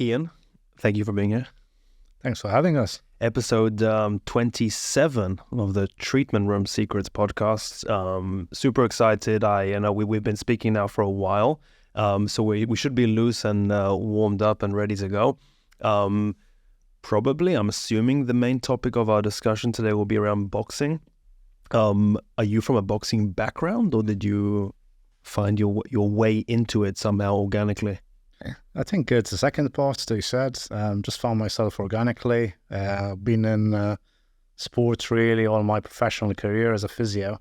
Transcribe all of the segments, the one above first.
Ian, thank you for being here. Thanks for having us. Episode 27 of the Treatment Room Secrets podcast. Super excited. We've been speaking now for a while, so we should be loose and warmed up and ready to go. Probably, I'm assuming the main topic of our discussion today will be around boxing. Are you from a boxing background, or did you find your way into it somehow organically? I think it's the second part that you said. Just found myself organically. Been in sports really all my professional career as a physio.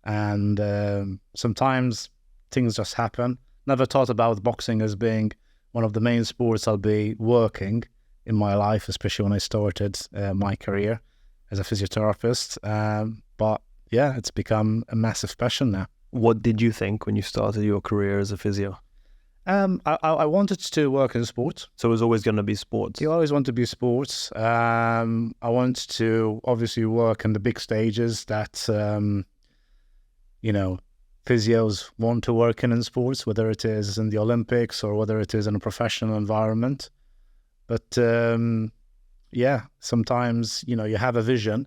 And sometimes things just happen. Never thought about boxing as being one of the main sports I'll be working in my life, especially when I started my career as a physiotherapist. But yeah, it's become a massive passion now. What did you think when you started your career as a physio? I wanted to work in sports. So it was always going to be sports? You always want to be sports. I want to obviously work in the big stages that, physios want to work in sports, whether it is in the Olympics or whether it is in a professional environment. But sometimes, you have a vision.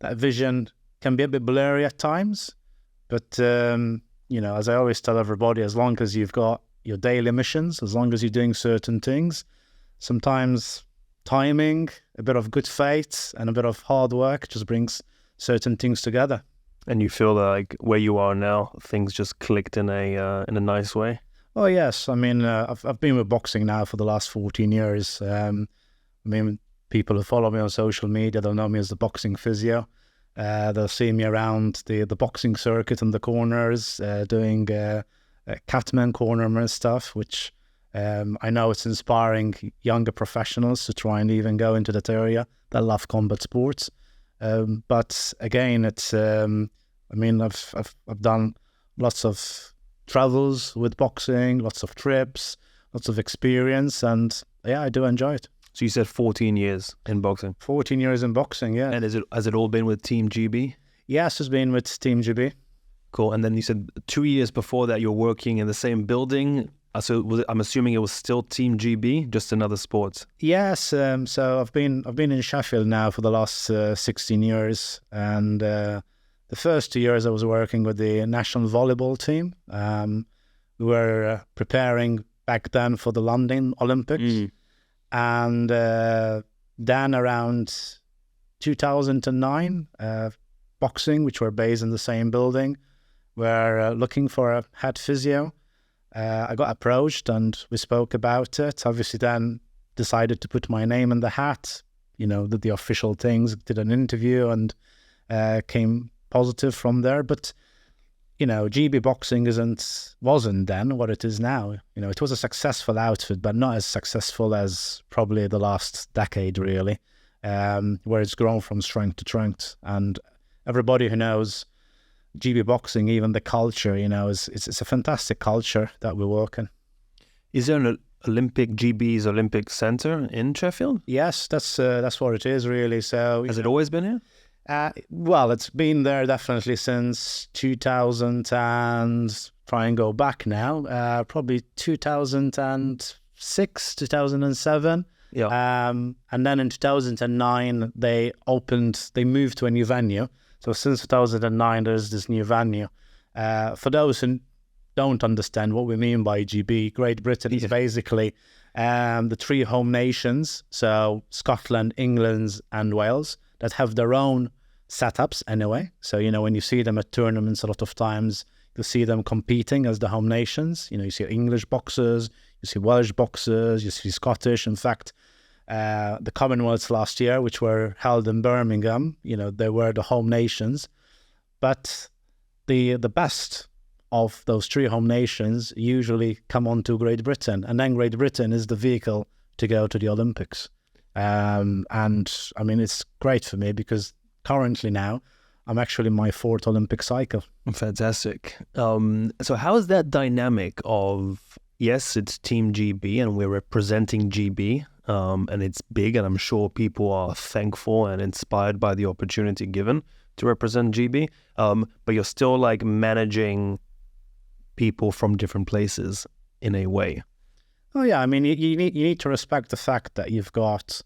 That vision can be a bit blurry at times. But, as I always tell everybody, as long as you've got your daily missions, as long as you're doing certain things, sometimes timing, a bit of good faith and a bit of hard work just brings certain things together. And you feel like where you are now, things just clicked in a nice way? Oh yes, I mean I've been with boxing now for the last 14 years. People who follow me on social media, they'll know me as the boxing physio. They'll see me around the boxing circuit in the corners, doing Catman corner stuff, which I know it's inspiring younger professionals to try and even go into that area that love combat sports. But again, it's I've done lots of travels with boxing, lots of trips, lots of experience, and yeah, I do enjoy it. So you said 14 years in boxing? 14 years in boxing, yeah. And has it all been with Team GB? Yes, it's been with Team GB. Cool. And then you said 2 years before that you're working in the same building. So I'm assuming it was still Team GB, just another sport. Yes. So I've been in Sheffield now for the last 16 years, and the first 2 years I was working with the national volleyball team. We were preparing back then for the London Olympics, and then around 2009, boxing, which were based in the same building. We're looking for a head physio. I got approached and we spoke about it. Obviously then decided to put my name in the hat, did the official things, did an interview and came positive from there. But, GB boxing wasn't then what it is now. It was a successful outfit, but not as successful as probably the last decade really, where it's grown from strength to strength. And everybody who knows GB boxing, even the culture, it's a fantastic culture that we work in. Is there an GB's Olympic Centre in Sheffield? Yes, that's what it is really. So has it always been here? Well, it's been there definitely since 2000 and try and go back now, probably 2006, 2007. Yeah. And then in 2009 they moved to a new venue. So since 2009, there's this new venue. For those who don't understand what we mean by GB, Great Britain is basically the three home nations, so Scotland, England, and Wales, that have their own setups anyway. So, when you see them at tournaments, a lot of times you see them competing as the home nations. You see English boxers, you see Welsh boxers, you see Scottish. In fact, the Commonwealths last year, which were held in Birmingham, they were the home nations. But the best of those three home nations usually come on to Great Britain. And then Great Britain is the vehicle to go to the Olympics. And I mean, it's great for me because currently now I'm actually in my 4th Olympic cycle. Fantastic. So how is that dynamic of, yes, it's Team GB and we're representing GB, and it's big, and I'm sure people are thankful and inspired by the opportunity given to represent GB, but you're still like managing people from different places in a way. Oh yeah, I mean, you need to respect the fact that you've got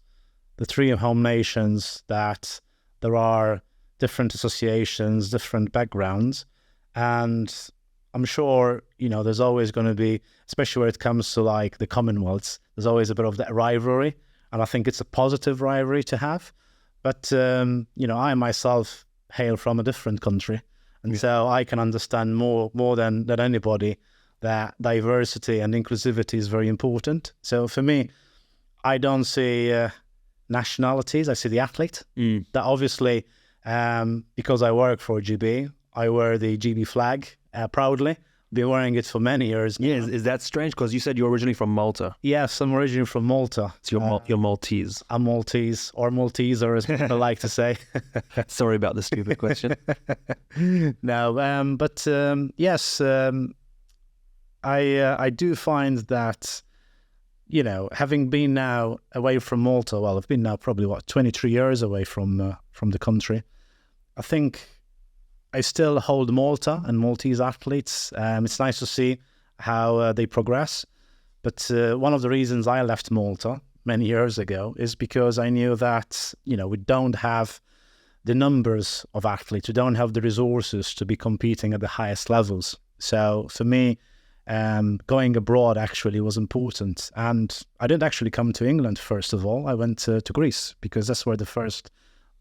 the three home nations, that there are different associations, different backgrounds, and I'm sure, there's always going to be, especially when it comes to like the Commonwealths, there's always a bit of that rivalry, and I think it's a positive rivalry to have. But, I myself hail from a different country, and so I can understand more than anybody that diversity and inclusivity is very important. So for me, I don't see nationalities, I see the athlete. That obviously, because I work for GB, I wear the GB flag proudly. Been wearing it for many years now. Yeah, is that strange? Because you said you're originally from Malta. Yes, I'm originally from Malta. So you're Maltese. I'm Maltese, or Malteser, as people like to say. Sorry about the stupid question. No, but yes, I do find that, having been now away from Malta, well, I've been now probably 23 years away from the country. I think I still hold Malta and Maltese athletes. It's nice to see how they progress. But one of the reasons I left Malta many years ago is because I knew that, we don't have the numbers of athletes. We don't have the resources to be competing at the highest levels. So for me, going abroad actually was important. And I didn't actually come to England, first of all. I went to Greece because that's where the first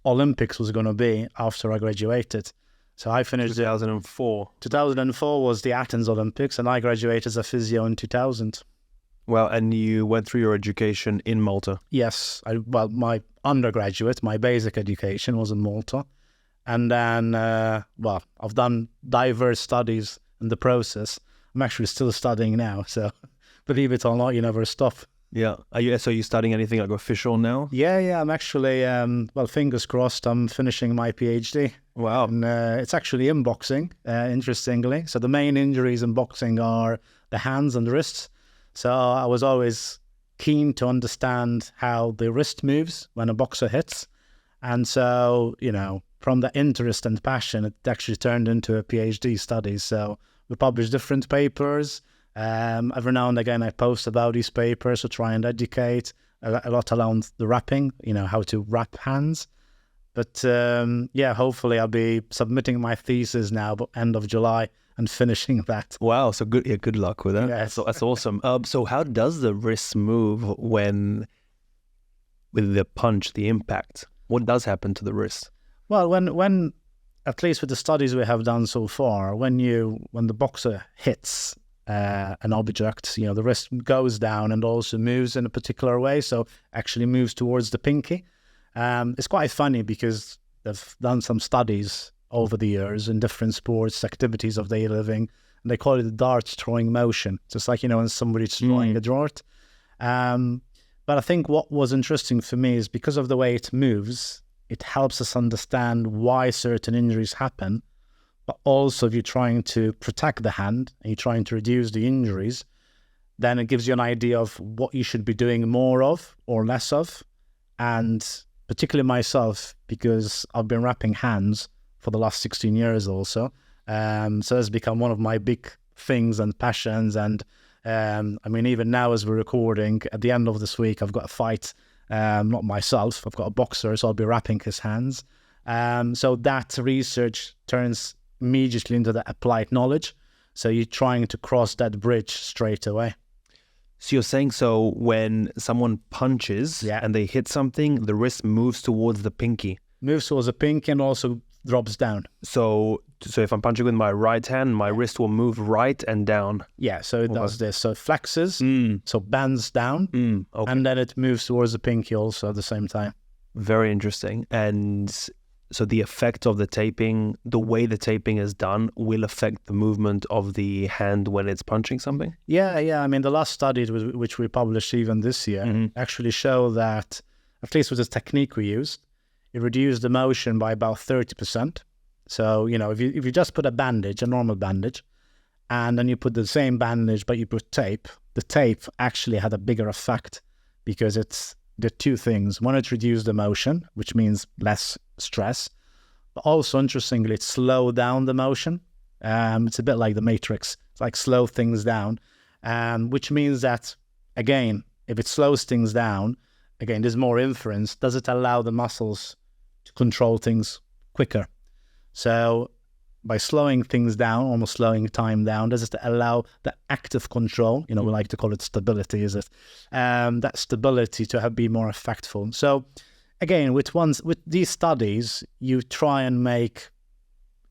Olympics was going to be after I graduated. So I finished 2004. 2004 was the Athens Olympics, and I graduated as a physio in 2000. Well, and you went through your education in Malta. Yes. My undergraduate, my basic education was in Malta. And then, I've done diverse studies in the process. I'm actually still studying now. So believe it or not, you never stop. Yeah. Are you studying anything like official now? Yeah. I'm actually, fingers crossed, I'm finishing my PhD. Wow. And it's actually in boxing, interestingly. So the main injuries in boxing are the hands and the wrists. So I was always keen to understand how the wrist moves when a boxer hits. And so, from the interest and passion, it actually turned into a PhD study. So we publish different papers. Every now and again, I post about these papers to try and educate a lot around the wrapping, how to wrap hands. But hopefully I'll be submitting my thesis now, but end of July, and finishing that. Wow, so good. Yeah, good luck with that. Yes. That's awesome. So how does the wrist move with the punch, the impact? What does happen to the wrist? Well, when at least with the studies we have done so far, when the boxer hits an object, the wrist goes down and also moves in a particular way. So actually moves towards the pinky. It's quite funny because they've done some studies over the years in different sports, activities of daily living, and they call it the dart throwing motion. Just like, when somebody's throwing a dart. But I think what was interesting for me is because of the way it moves, it helps us understand why certain injuries happen. But also if you're trying to protect the hand and you're trying to reduce the injuries, then it gives you an idea of what you should be doing more of or less of. And particularly myself, because I've been wrapping hands for the last 16 years also. So it's become one of my big things and passions. And even now as we're recording, at the end of this week, I've got a fight, not myself, I've got a boxer, so I'll be wrapping his hands. So that research turns immediately into the applied knowledge. So you're trying to cross that bridge straight away. So you're saying when someone punches and they hit something, the wrist moves towards the pinky. Moves towards the pinky and also drops down. So if I'm punching with my right hand, my wrist will move right and down. Yeah, so it does this. So it flexes, so bends down, and then it moves towards the pinky also at the same time. Very interesting. And so the effect of the taping, the way the taping is done, will affect the movement of the hand when it's punching something? Yeah. The last studies which we published even this year actually show that, at least with the technique we used, it reduced the motion by about 30%. So, if you just put a normal bandage, and then you put the same bandage, but you put tape, the tape actually had a bigger effect because it's the two things. One, it reduced the motion, which means less stress. But also, interestingly, it slowed down the motion. It's a bit like the Matrix. It's like slow things down, which means that again, if it slows things down, again, there's more inference. Does it allow the muscles to control things quicker? So by slowing things down, almost slowing time down, does it allow the active control? We like to call it stability, is it? That stability to be more effective. So again, with these studies, you try and make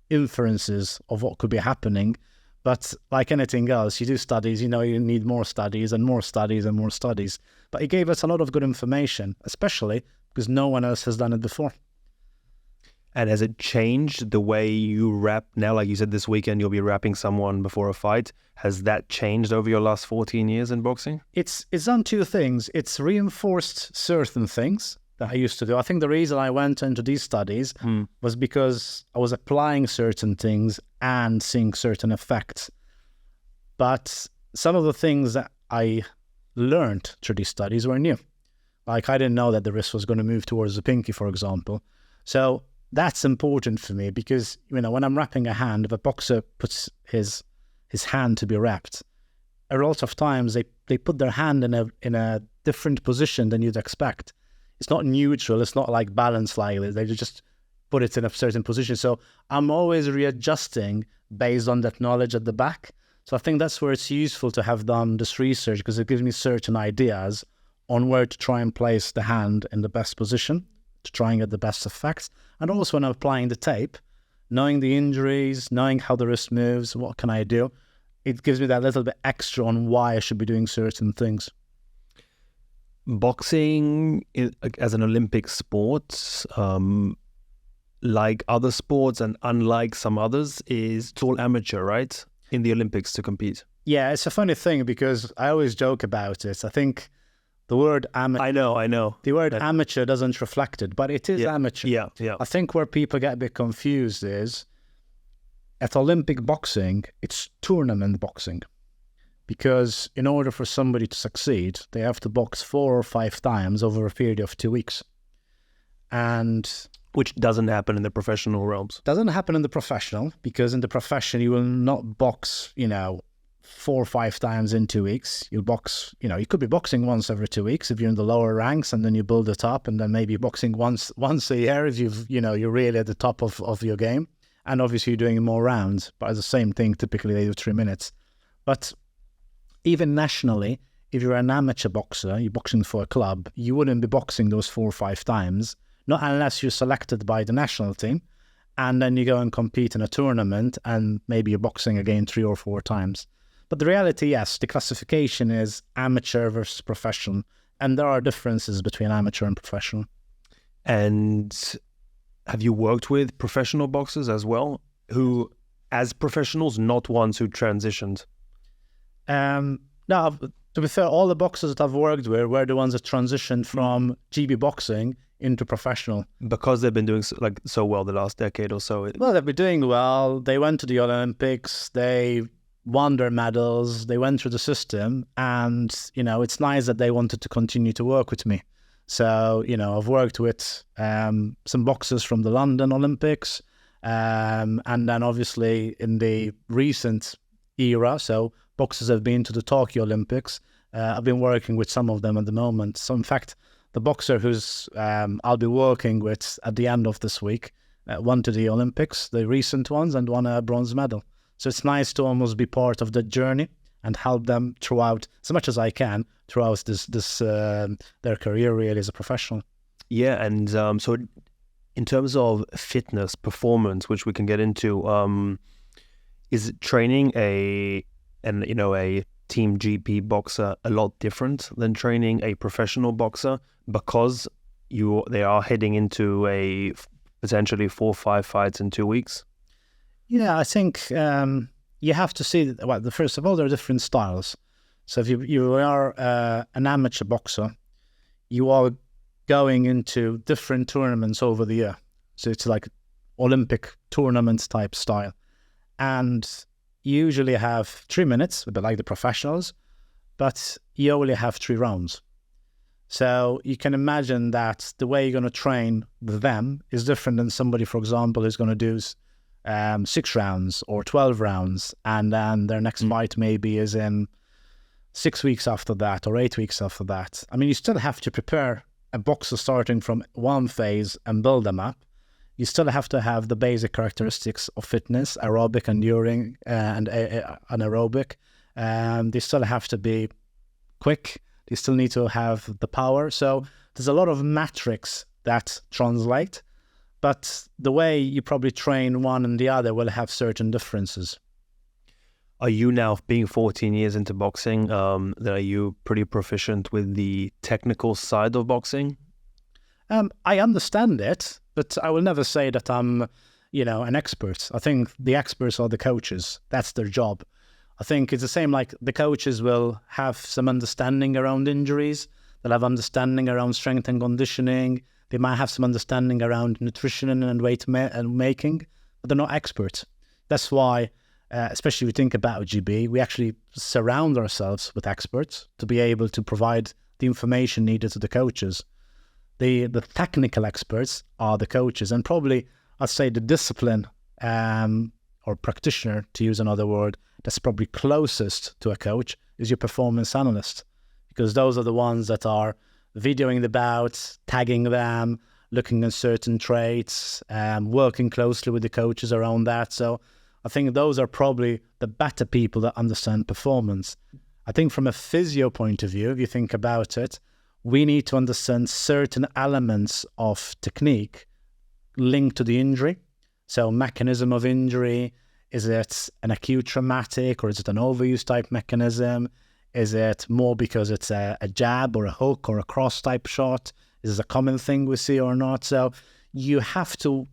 inferences of what could be happening. But like anything else, you do studies, you need more studies and more studies and more studies. But it gave us a lot of good information, especially because no one else has done it before. And has it changed the way you rep now? Like you said, this weekend you'll be repping someone before a fight. Has that changed over your last 14 years in boxing? It's done two things. It's reinforced certain things that I used to do. I think the reason I went into these studies was because I was applying certain things and seeing certain effects. But some of the things that I learned through these studies were new. Like I didn't know that the wrist was going to move towards the pinky, for example. So that's important for me because, when I'm wrapping a hand, if a boxer puts his hand to be wrapped, a lot of times they put their hand in a different position than you'd expect. It's not neutral. It's not like balanced like this. They just put it in a certain position. So I'm always readjusting based on that knowledge at the back. So I think that's where it's useful to have done this research because it gives me certain ideas on where to try and place the hand in the best position to try and get the best effects. And also when I'm applying the tape, knowing the injuries, knowing how the wrist moves, what can I do? It gives me that little bit extra on why I should be doing certain things. Boxing as an Olympic sport, like other sports and unlike some others, it's all amateur, right? In the Olympics to compete. Yeah, it's a funny thing because I always joke about it. I think the word amateur... I know. The word amateur doesn't reflect it, but it is amateur. Yeah. I think where people get a bit confused is at Olympic boxing, it's tournament boxing. Because in order for somebody to succeed, they have to box 4 or 5 times over a period of 2 weeks. And which doesn't happen in the professional realms. Doesn't happen in the professional, because in the profession, you will not box, 4 or 5 times in 2 weeks. You'll box, you could be boxing once every 2 weeks if you're in the lower ranks, and then you build it up, and then maybe boxing once a year if you're really at the top of your game. And obviously you're doing more rounds, but it's the same thing. Typically they do 3 minutes. But even nationally, if you're an amateur boxer, you're boxing for a club, you wouldn't be boxing those 4 or 5 times, not unless you're selected by the national team, and then you go and compete in a tournament, and maybe you're boxing again 3 or 4 times. But the reality, yes, the classification is amateur versus professional, and there are differences between amateur and professional. And have you worked with professional boxers as well, who, as professionals, not ones who transitioned? No, to be fair, all the boxers that I've worked with were the ones that transitioned from GB boxing into professional. Because they've been doing so well the last decade or so. Well, they've been doing well. They went to the Olympics. They won their medals. They went through the system. And, it's nice that they wanted to continue to work with me. So, I've worked with some boxers from the London Olympics. And then obviously in the recent era, so boxers have been to the Tokyo Olympics. I've been working with some of them at the moment. So in fact, the boxer who's I'll be working with at the end of this week won to the Olympics, the recent ones, and won a bronze medal. So it's nice to almost be part of the journey and help them throughout, as much as I can, throughout their career really as a professional. Yeah, and so in terms of fitness, performance, which we can get into, is training a team GP boxer a lot different than training a professional boxer, because they are heading into a potentially 4 or 5 fights in 2 weeks? Yeah, I think you have to see that. Well, first of all, there are different styles. So if you are an amateur boxer, you are going into different tournaments over the year. So it's like Olympic tournament type style. And you usually have 3 minutes, a bit like the professionals, but you only have 3 rounds. So you can imagine that the way you're going to train with them is different than somebody, for example, who's going to do 6 rounds or 12 rounds, and then their next fight maybe is in 6 weeks after that or 8 weeks after that, I mean, you still have to prepare a boxer starting from one phase and build them up. You still have to have the basic characteristics of fitness, aerobic, enduring, and anaerobic. They still have to be quick. They still need to have the power. So there's a lot of metrics that translate, but the way you probably train one and the other will have certain differences. Are you now, being 14 years into boxing, then are you pretty proficient with the technical side of boxing? I understand it, but I will never say that I'm, an expert. I think the experts are the coaches. That's their job. I think it's the same like the coaches will have some understanding around injuries. They'll have understanding around strength and conditioning. They might have some understanding around nutrition and weight making, but they're not experts. That's why, especially if we think about GB, we actually surround ourselves with experts to be able to provide the information needed to the coaches. The technical experts are the coaches, and probably I'd say the discipline or practitioner, to use another word, that's probably closest to a coach is your performance analyst, because those are the ones that are videoing the bouts, tagging them, looking at certain traits, working closely with the coaches around that. So I think those are probably the better people that understand performance. I think from a physio point of view, if you think about it, we need to understand certain elements of technique linked to the injury. So mechanism of injury, is it an acute traumatic or is it an overuse type mechanism? Is it more because it's a jab or a hook or a cross type shot? Is this a common thing we see or not? So you have to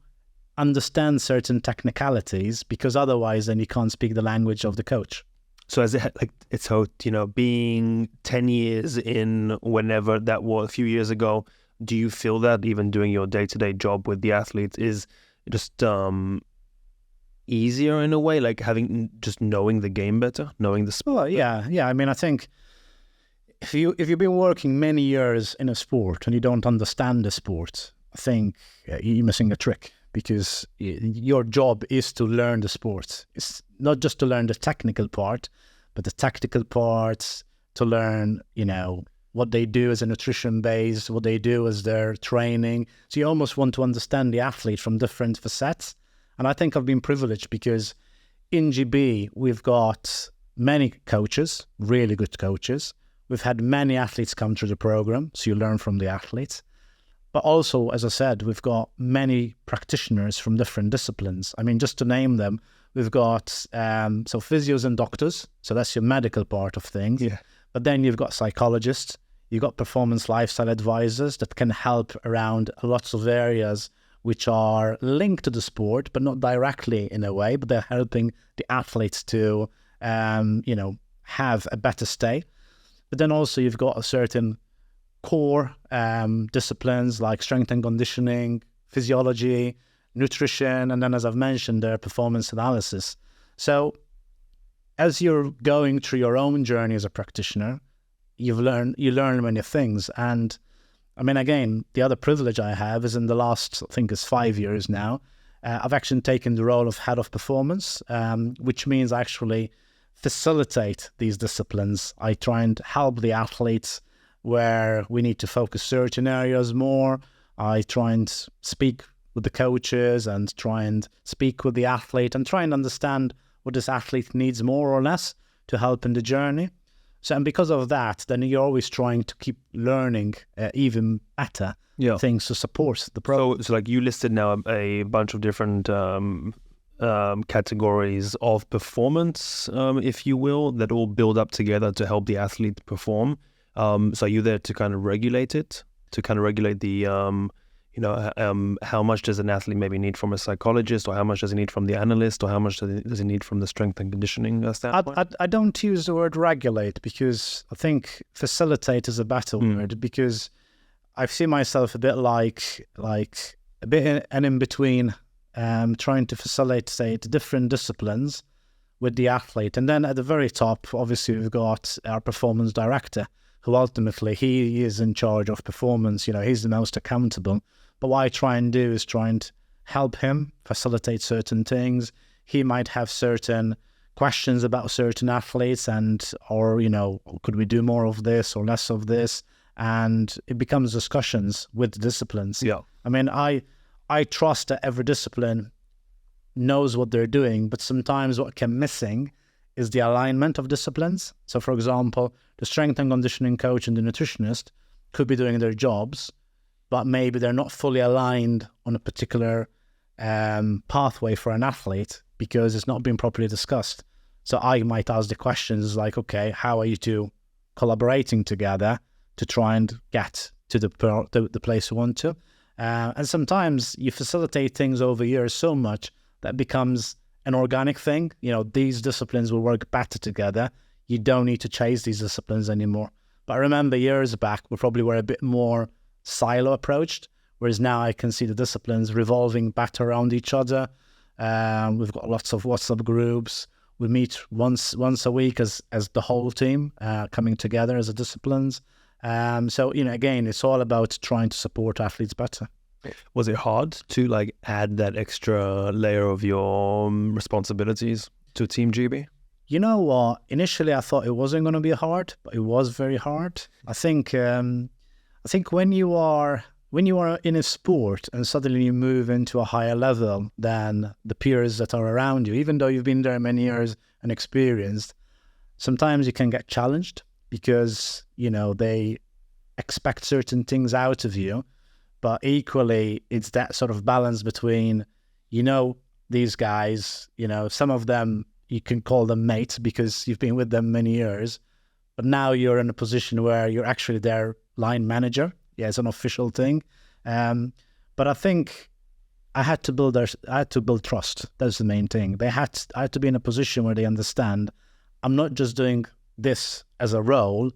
understand certain technicalities, because otherwise then you can't speak the language of the coach. So being 10 years in, whenever that was, a few years ago, do you feel that even doing your day-to-day job with the athletes is just easier in a way, like just knowing the game better, knowing the sport? Well, yeah. I mean, I think if you've been working many years in a sport and you don't understand the sport, I think you're missing a trick, because your job is to learn the sport. It's not just to learn the technical part, but the tactical parts, to learn, what they do as a nutrition base, what they do as their training. So you almost want to understand the athlete from different facets. And I think I've been privileged because in GB, we've got many coaches, really good coaches. We've had many athletes come through the program, so you learn from the athletes. But also, as I said, we've got many practitioners from different disciplines. I mean, just to name them, we've got so physios and doctors. So that's your medical part of things. Yeah. But then you've got psychologists, you've got performance lifestyle advisors that can help around lots of areas which are linked to the sport, but not directly in a way, but they're helping the athletes to, have a better stay. But then also you've got a certain core disciplines like strength and conditioning, physiology, nutrition, and then, as I've mentioned, their performance analysis. So as you're going through your own journey as a practitioner, you learn many things. And I mean, again, the other privilege I have is in the last, I think it's 5 years now, I've actually taken the role of head of performance, which means I actually facilitate these disciplines. I try and help the athletes where we need to focus certain areas more. I try and speak with the coaches and try and speak with the athlete and try and understand what this athlete needs more or less to help in the journey. So, and because of that, then you're always trying to keep learning even better things to support the program. So like you listed now a bunch of different categories of performance, if you will, that all build up together to help the athlete perform. So are you there to kind of regulate it, to kind of regulate the, how much does an athlete maybe need from a psychologist, or how much does he need from the analyst, or how much does he need from the strength and conditioning standpoint? I don't use the word regulate, because I think facilitate is a better word, because I see myself a bit like a bit an in-between, trying to facilitate different disciplines with the athlete. And then at the very top, obviously, we've got our performance director, who ultimately he is in charge of performance. He's the most accountable. But what I try and do is try and help him facilitate certain things. He might have certain questions about certain athletes or, could we do more of this or less of this? And it becomes discussions with disciplines. Yeah. I mean, I trust that every discipline knows what they're doing, but sometimes what can missing is the alignment of disciplines. So, for example, the strength and conditioning coach and the nutritionist could be doing their jobs, but maybe they're not fully aligned on a particular pathway for an athlete because it's not been properly discussed. So I might ask the questions like, okay, how are you two collaborating together to try and get to the place you want to? And sometimes you facilitate things over years so much that becomes an organic thing. These disciplines will work better together. You don't need to chase these disciplines anymore. But I remember years back, we probably were a bit more silo approached, whereas now I can see the disciplines revolving back around each other. We've got lots of WhatsApp groups. We meet once a week as the whole team coming together as a disciplines. So, again, it's all about trying to support athletes better. Was it hard to add that extra layer of your responsibilities to Team GB? You know what? Initially, I thought it wasn't going to be hard, but it was very hard. I think when you are in a sport and suddenly you move into a higher level than the peers that are around you, even though you've been there many years and experienced, sometimes you can get challenged because, they expect certain things out of you. But equally, it's that sort of balance between, these guys, some of them, you can call them mates because you've been with them many years. But now you're in a position where you're actually their line manager. Yeah, it's an official thing. But I think I had to build trust. That's the main thing. I had to be in a position where they understand I'm not just doing this as a role.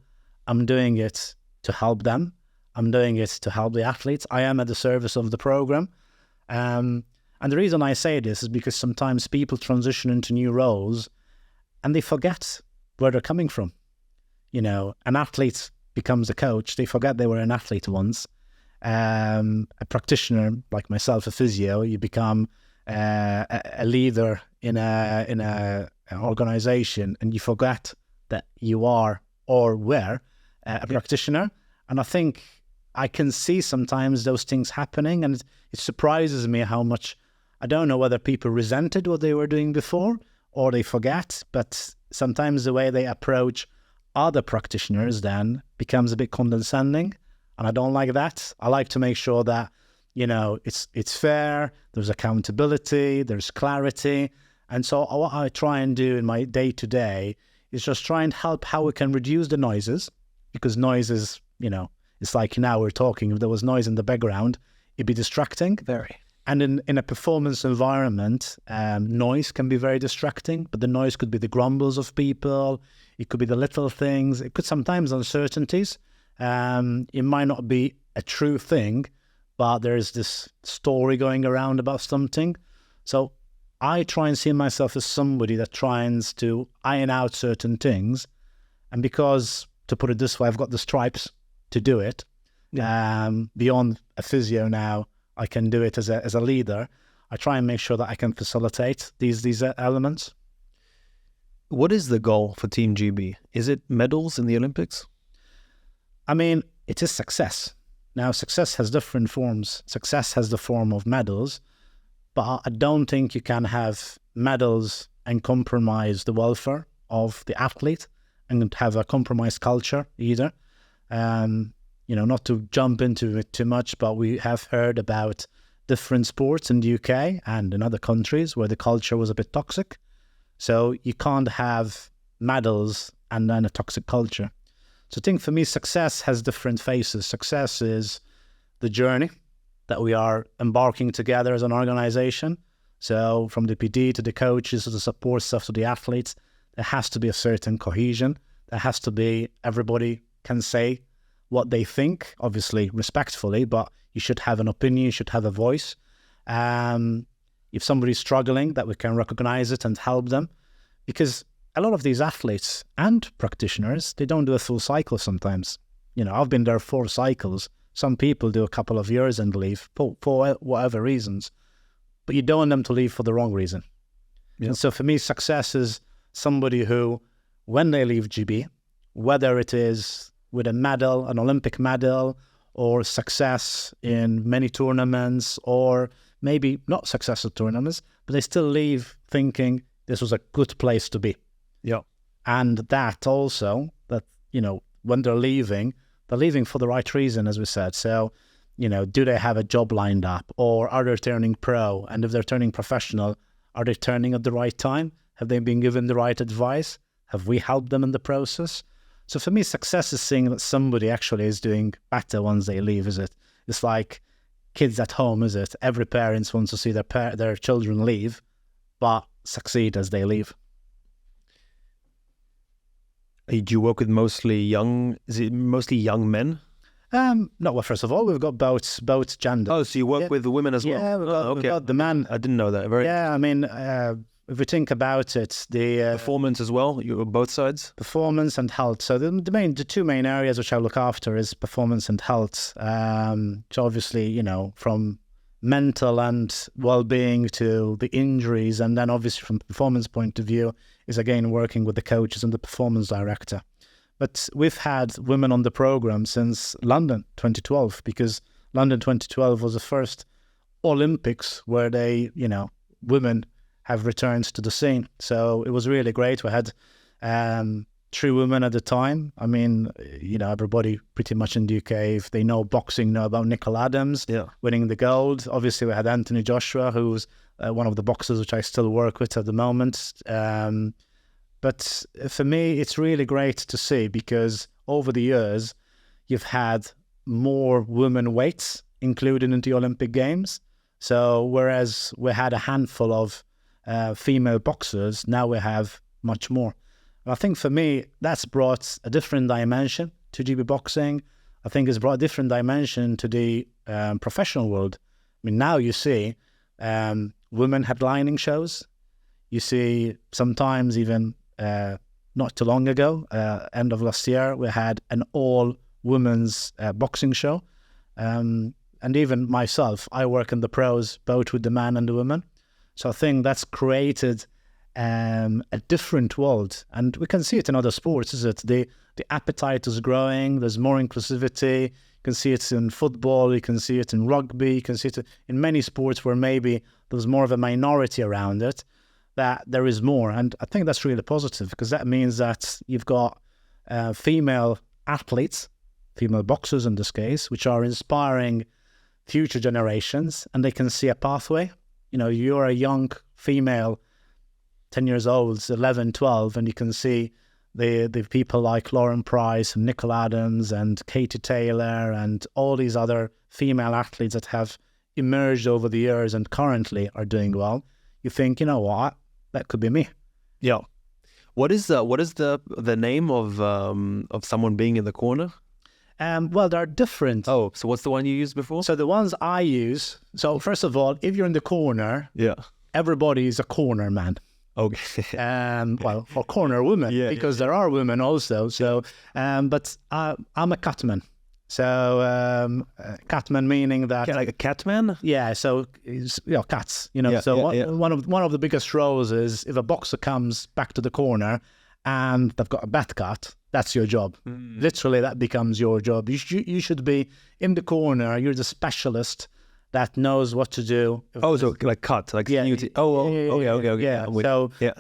I'm doing it to help them. I'm doing it to help the athletes. I am at the service of the program. And the reason I say this is because sometimes people transition into new roles and they forget where they're coming from. An athlete becomes a coach. They forget they were an athlete once. A practitioner like myself, a physio, you become a leader in an organization, and you forget that you are or were a practitioner. And I think I can see sometimes those things happening, and it surprises me how much, I don't know whether people resented what they were doing before or they forget, but sometimes the way they approach other practitioners then becomes a bit condescending, and I don't like that. I like to make sure that, it's fair, there's accountability, there's clarity. And so what I try and do in my day-to-day is just try and help how we can reduce the noises, because noises, it's like now we're talking, if there was noise in the background, it'd be distracting. Very. And in a performance environment, noise can be very distracting, but the noise could be the grumbles of people. It could be the little things. It could sometimes uncertainties. It might not be a true thing, but there's this story going around about something. So I try and see myself as somebody that tries to iron out certain things. And because, to put it this way, I've got the stripes to do it. Yeah. Beyond a physio now, I can do it as a leader. I try and make sure that I can facilitate these elements. What is the goal for Team GB? Is it medals in the Olympics? I mean, it is success. Now, success has different forms. Success has the form of medals, but I don't think you can have medals and compromise the welfare of the athlete and have a compromised culture either. Not to jump into it too much, but we have heard about different sports in the UK and in other countries where the culture was a bit toxic. So you can't have medals and then a toxic culture. So I think for me, success has different faces. Success is the journey that we are embarking together as an organization. So from the PD to the coaches to the support staff to the athletes, there has to be a certain cohesion. There has to be, everybody can say what they think, obviously respectfully, but you should have an opinion, you should have a voice. If somebody's struggling, that we can recognize it and help them. Because a lot of these athletes and practitioners, they don't do a full cycle sometimes. I've been there 4 cycles. Some people do a couple of years and leave for whatever reasons. But you don't want them to leave for the wrong reason. Yeah. And so for me, success is somebody who, when they leave GB, whether it is with a medal, an Olympic medal, or success in many tournaments, or maybe not successful tournaments, but they still leave thinking this was a good place to be. Yeah. And that also, that, when they're leaving for the right reason, as we said. So, do they have a job lined up, or are they turning pro? And if they're turning professional, are they turning at the right time? Have they been given the right advice? Have we helped them in the process? So for me, success is seeing that somebody actually is doing better once they leave, is it? It's like kids at home, is it? Every parent wants to see their children leave, but succeed as they leave. Do you work with mostly young men? No, well, first of all, we've got both genders. Oh, so you work with the women as well? Yeah, we've got the men. I didn't know that. Yeah, I mean, if we think about it, the performance as well, both sides? Performance and health. So the two main areas which I look after is performance and health. So obviously, from mental and well-being to the injuries, and then obviously from the performance point of view is again working with the coaches and the performance director. But we've had women on the program since London 2012, because London 2012 was the first Olympics where women have returned to the scene. So it was really great. We had 3 women at the time. I mean, everybody pretty much in the UK, if they know boxing, know about Nicola Adams winning the gold. Obviously, we had Anthony Joshua, who's one of the boxers which I still work with at the moment. But for me, it's really great to see, because over the years, you've had more women weights included in the Olympic Games. So whereas we had a handful of female boxers, now we have much more. And I think for me, that's brought a different dimension to GB boxing. I think it's brought a different dimension to the professional world. I mean, now you see women headlining shows. You see sometimes even not too long ago, end of last year, we had an all-women's boxing show. And even myself, I work in the pros, both with the man and the women. So I think that's created a different world. And we can see it in other sports, is it? The appetite is growing, there's more inclusivity. You can see it in football, you can see it in rugby, you can see it in many sports where maybe there's more of a minority around it, that there is more. And I think that's really positive, because that means that you've got female athletes, female boxers in this case, which are inspiring future generations, and they can see a pathway. You're a young female, 10 years old, 11, 12, and you can see the people like Lauren Price and Nicola Adams and Katie Taylor and all these other female athletes that have emerged over the years and currently are doing well. You think, you know what, that could be me. Yeah. What is the name of someone being in the corner? Well, they're different. Oh, so what's the one you used before? So the ones I use, so first of all, if you're in the corner, everybody is a corner man. Okay. Well, or corner woman, because there are women also. So, but I'm a catman. So, catman meaning that like a catman. Yeah. So, cats. One of the biggest roles is if a boxer comes back to the corner and they've got a bad cut, that's your job. Literally, that becomes your job. You should be in the corner. You're the specialist that knows what to do. So like cut, like okay.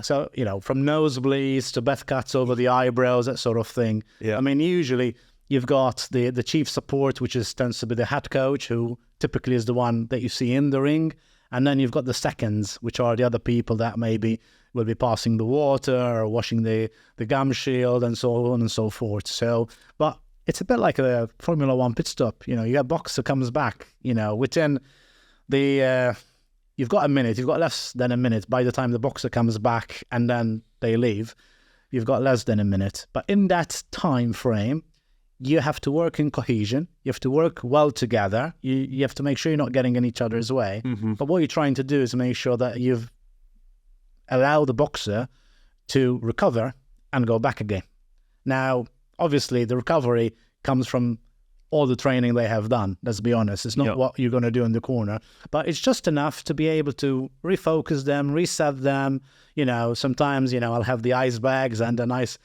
So from nosebleeds to bad cuts over the eyebrows, that sort of thing. Yeah. I mean, usually you've got the chief support, which tends to be the head coach, who typically is the one that you see in the ring, and then you've got the seconds, which are the other people that maybe will be passing the water or washing the gum shield and so on and so forth. So, but it's a bit like a Formula One pit stop. You got a boxer comes back, within you've got a minute, you've got less than a minute by the time the boxer comes back and then they leave. You've got less than a minute. But in that time frame, you have to work in cohesion. You have to work well together. You have to make sure you're not getting in each other's way. Mm-hmm. But what you're trying to do is make sure that you've allowed the boxer to recover and go back again. Now, obviously, the recovery comes from all the training they have done. Let's be honest. It's not what you're going to do in the corner, but it's just enough to be able to refocus them, reset them. Sometimes, I'll have the ice bags and a nice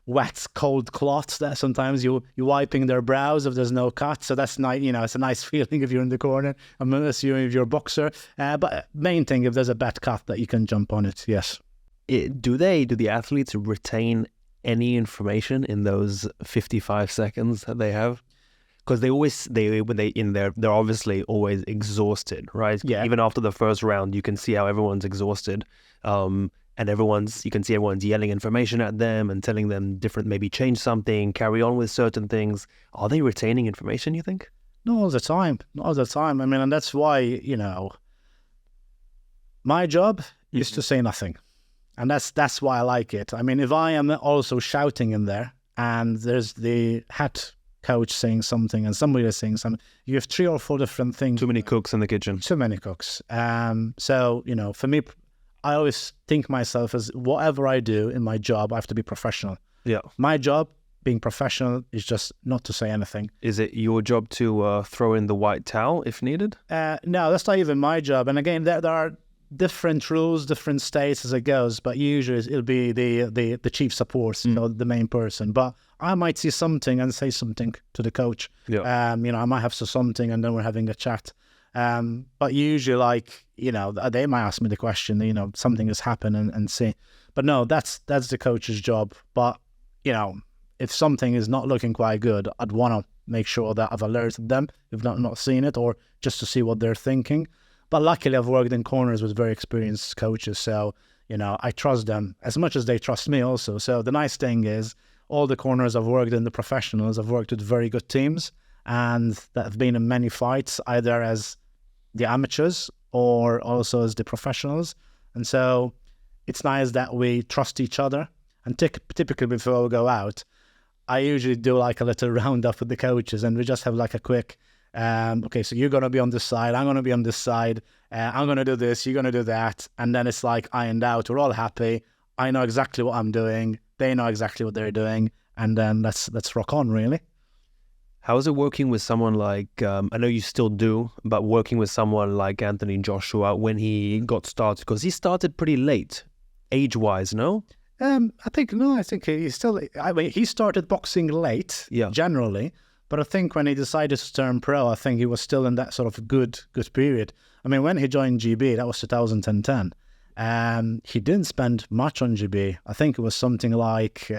wet, cold cloth that sometimes you're wiping their brows if there's no cut. So that's nice. It's a nice feeling if you're in the corner. I'm assuming if you're a boxer. But main thing, if there's a bad cut, that you can jump on it. Yes. Do the athletes retain any information in those 55 seconds that they have? Because they're obviously always exhausted, right? Yeah. Even after the first round, you can see how everyone's exhausted, and you can see everyone's yelling information at them and telling them different, maybe change something, carry on with certain things. Are they retaining information, you think? Not all the time. I mean, and that's why my job is to say nothing. And that's why I like it. I mean, if I am also shouting in there and there's the head coach saying something and somebody is saying something, you have 3 or 4 different things. Too many cooks in the kitchen. Too many cooks. So, for me, I always think myself as whatever I do in my job, I have to be professional. Yeah. My job, being professional, is just not to say anything. Is it your job to throw in the white towel if needed? No, that's not even my job. And again, there are different rules, different states as it goes, but usually it'll be the chief support, the main person. But I might see something and say something to the coach. Yeah. I might have something and then we're having a chat. But usually, they might ask me the question, something has happened and see. But no, that's the coach's job. But, if something is not looking quite good, I'd want to make sure that I've alerted them if not seen it, or just to see what they're thinking. But luckily, I've worked in corners with very experienced coaches. So, I trust them as much as they trust me also. So the nice thing is all the corners I've worked in, the professionals, I've worked with very good teams and that have been in many fights, either as the amateurs or also as the professionals. And so it's nice that we trust each other. And typically before we go out, I usually do like a little roundup with the coaches and we just have like a quick, okay, so you're going to be on this side, I'm going to be on this side, I'm going to do this, you're going to do that. And then it's like ironed out, we're all happy. I know exactly what I'm doing. They know exactly what they're doing. And then let's rock on, really. How is it working with someone like, I know you still do, but working with someone like Anthony Joshua when he got started? Because he started pretty late, age-wise, no? I think he started boxing late, generally. But I think when he decided to turn pro, I think he was still in that sort of good period. I mean, when he joined GB, that was 2010. He didn't spend much on GB. I think it was something like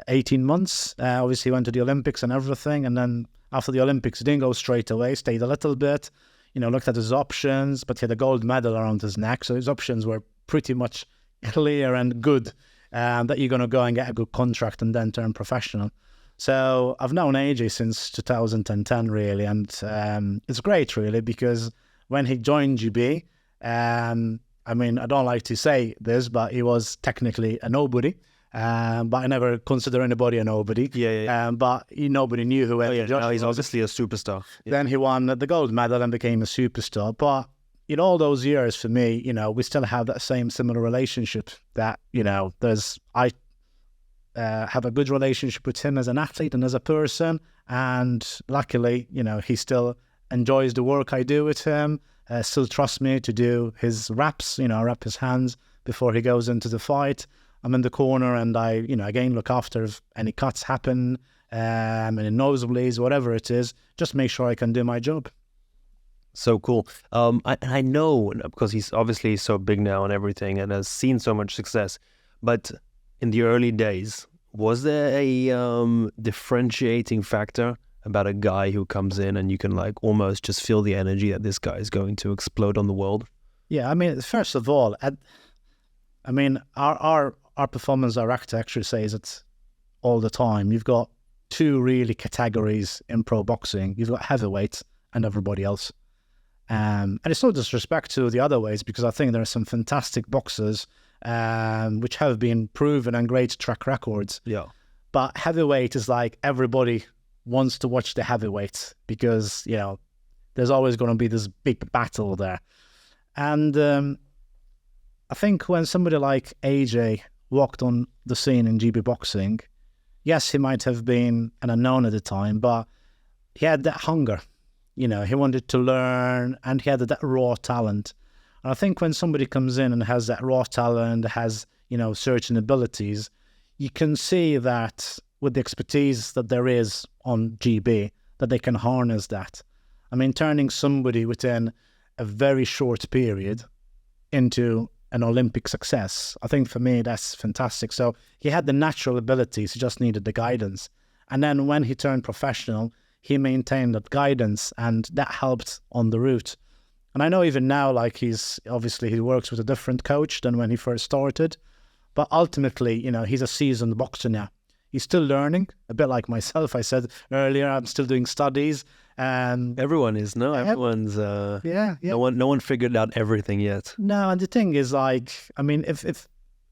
18 months. Obviously, he went to the Olympics and everything. And then after the Olympics, he didn't go straight away, stayed a little bit, looked at his options, but he had a gold medal around his neck. So his options were pretty much clear and good, that you're going to go and get a good contract and then turn professional. So I've known AJ since 2010, really. And it's great, really, because when he joined GB, I mean, I don't like to say this, but he was technically a nobody. But I never consider anybody a nobody. But nobody knew who he was. Now he's obviously a superstar. Then he won the gold medal and became a superstar. But in all those years, for me, we still have that similar relationship that, I have a good relationship with him as an athlete and as a person. And luckily, he still enjoys the work I do with him, still trusts me to do his reps, wrap his hands before he goes into the fight. I'm in the corner and I, again, look after if any cuts happen, and in nosebleeds, whatever it is, just make sure I can do my job. So cool. I know, because he's obviously so big now and everything and has seen so much success, but in the early days, was there a differentiating factor about a guy who comes in and you can like almost just feel the energy that this guy is going to explode on the world? Yeah, I mean, first of all, our performance director actually says it all the time. You've got 2 really categories in pro boxing. You've got heavyweights and everybody else. And it's no disrespect to the other ways, because I think there are some fantastic boxers which have been proven and great track records. Yeah. But heavyweight is like everybody wants to watch the heavyweights because, there's always going to be this big battle there. And I think when somebody like AJ walked on the scene in GB boxing, Yes, he might have been an unknown at the time, but he had that hunger. You know, he wanted to learn, and he had that raw talent. And I think when somebody comes in and has that raw talent, has, you know, certain abilities, you can see that with the expertise that there is on GB, that they can harness that. I mean, turning somebody within a very short period into an Olympic success, I think for me, that's fantastic. So he had the natural abilities, he just needed the guidance. And then when he turned professional, he maintained that guidance, and that helped on the route. And I know even now, like, he works with a different coach than when he first started. But ultimately, you know, he's a seasoned boxer now. He's still learning, a bit like myself. I said earlier, I'm still doing studies. And everyone is, no? Everyone's, no one figured out everything yet. No, and the thing is, like, I mean, if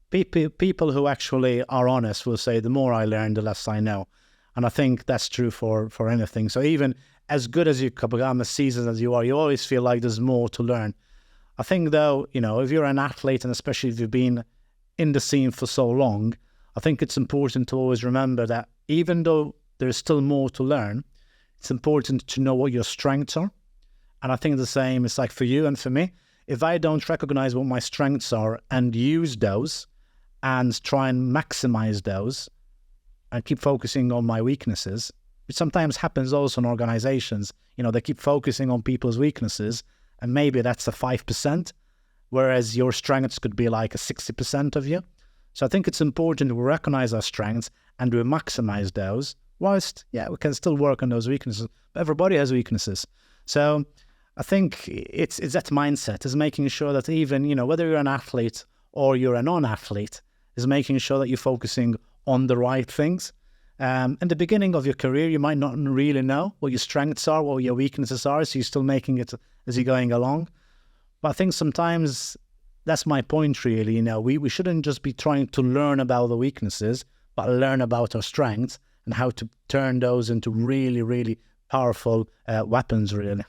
people who actually are honest will say, the more I learn, the less I know. And I think that's true for anything. So even as good as you become, as seasoned as you are, you always feel like there's more to learn. I think, though, you know, if you're an athlete, and especially if you've been in the scene for so long, I think it's important to always remember that even though there's still more to learn, it's important to know what your strengths are. And I think the same is like for you and for me. If I don't recognize what my strengths are and use those and try and maximize those and keep focusing on my weaknesses, which sometimes happens also in organizations, you know, they keep focusing on people's weaknesses, and maybe that's a 5%, whereas your strengths could be like a 60% of you. So I think it's important we recognize our strengths and we maximize those, whilst, we can still work on those weaknesses. But everybody has weaknesses. So I think it's that mindset, is making sure that even, you know, whether you're an athlete or you're a non-athlete, is making sure that you're focusing on the right things. In the beginning of your career, you might not really know what your strengths are, what your weaknesses are, so you're still making it as you're going along. But I think sometimes that's my point, really. You know, we shouldn't just be trying to learn about the weaknesses, but learn about our strengths and how to turn those into really, really powerful weapons, really.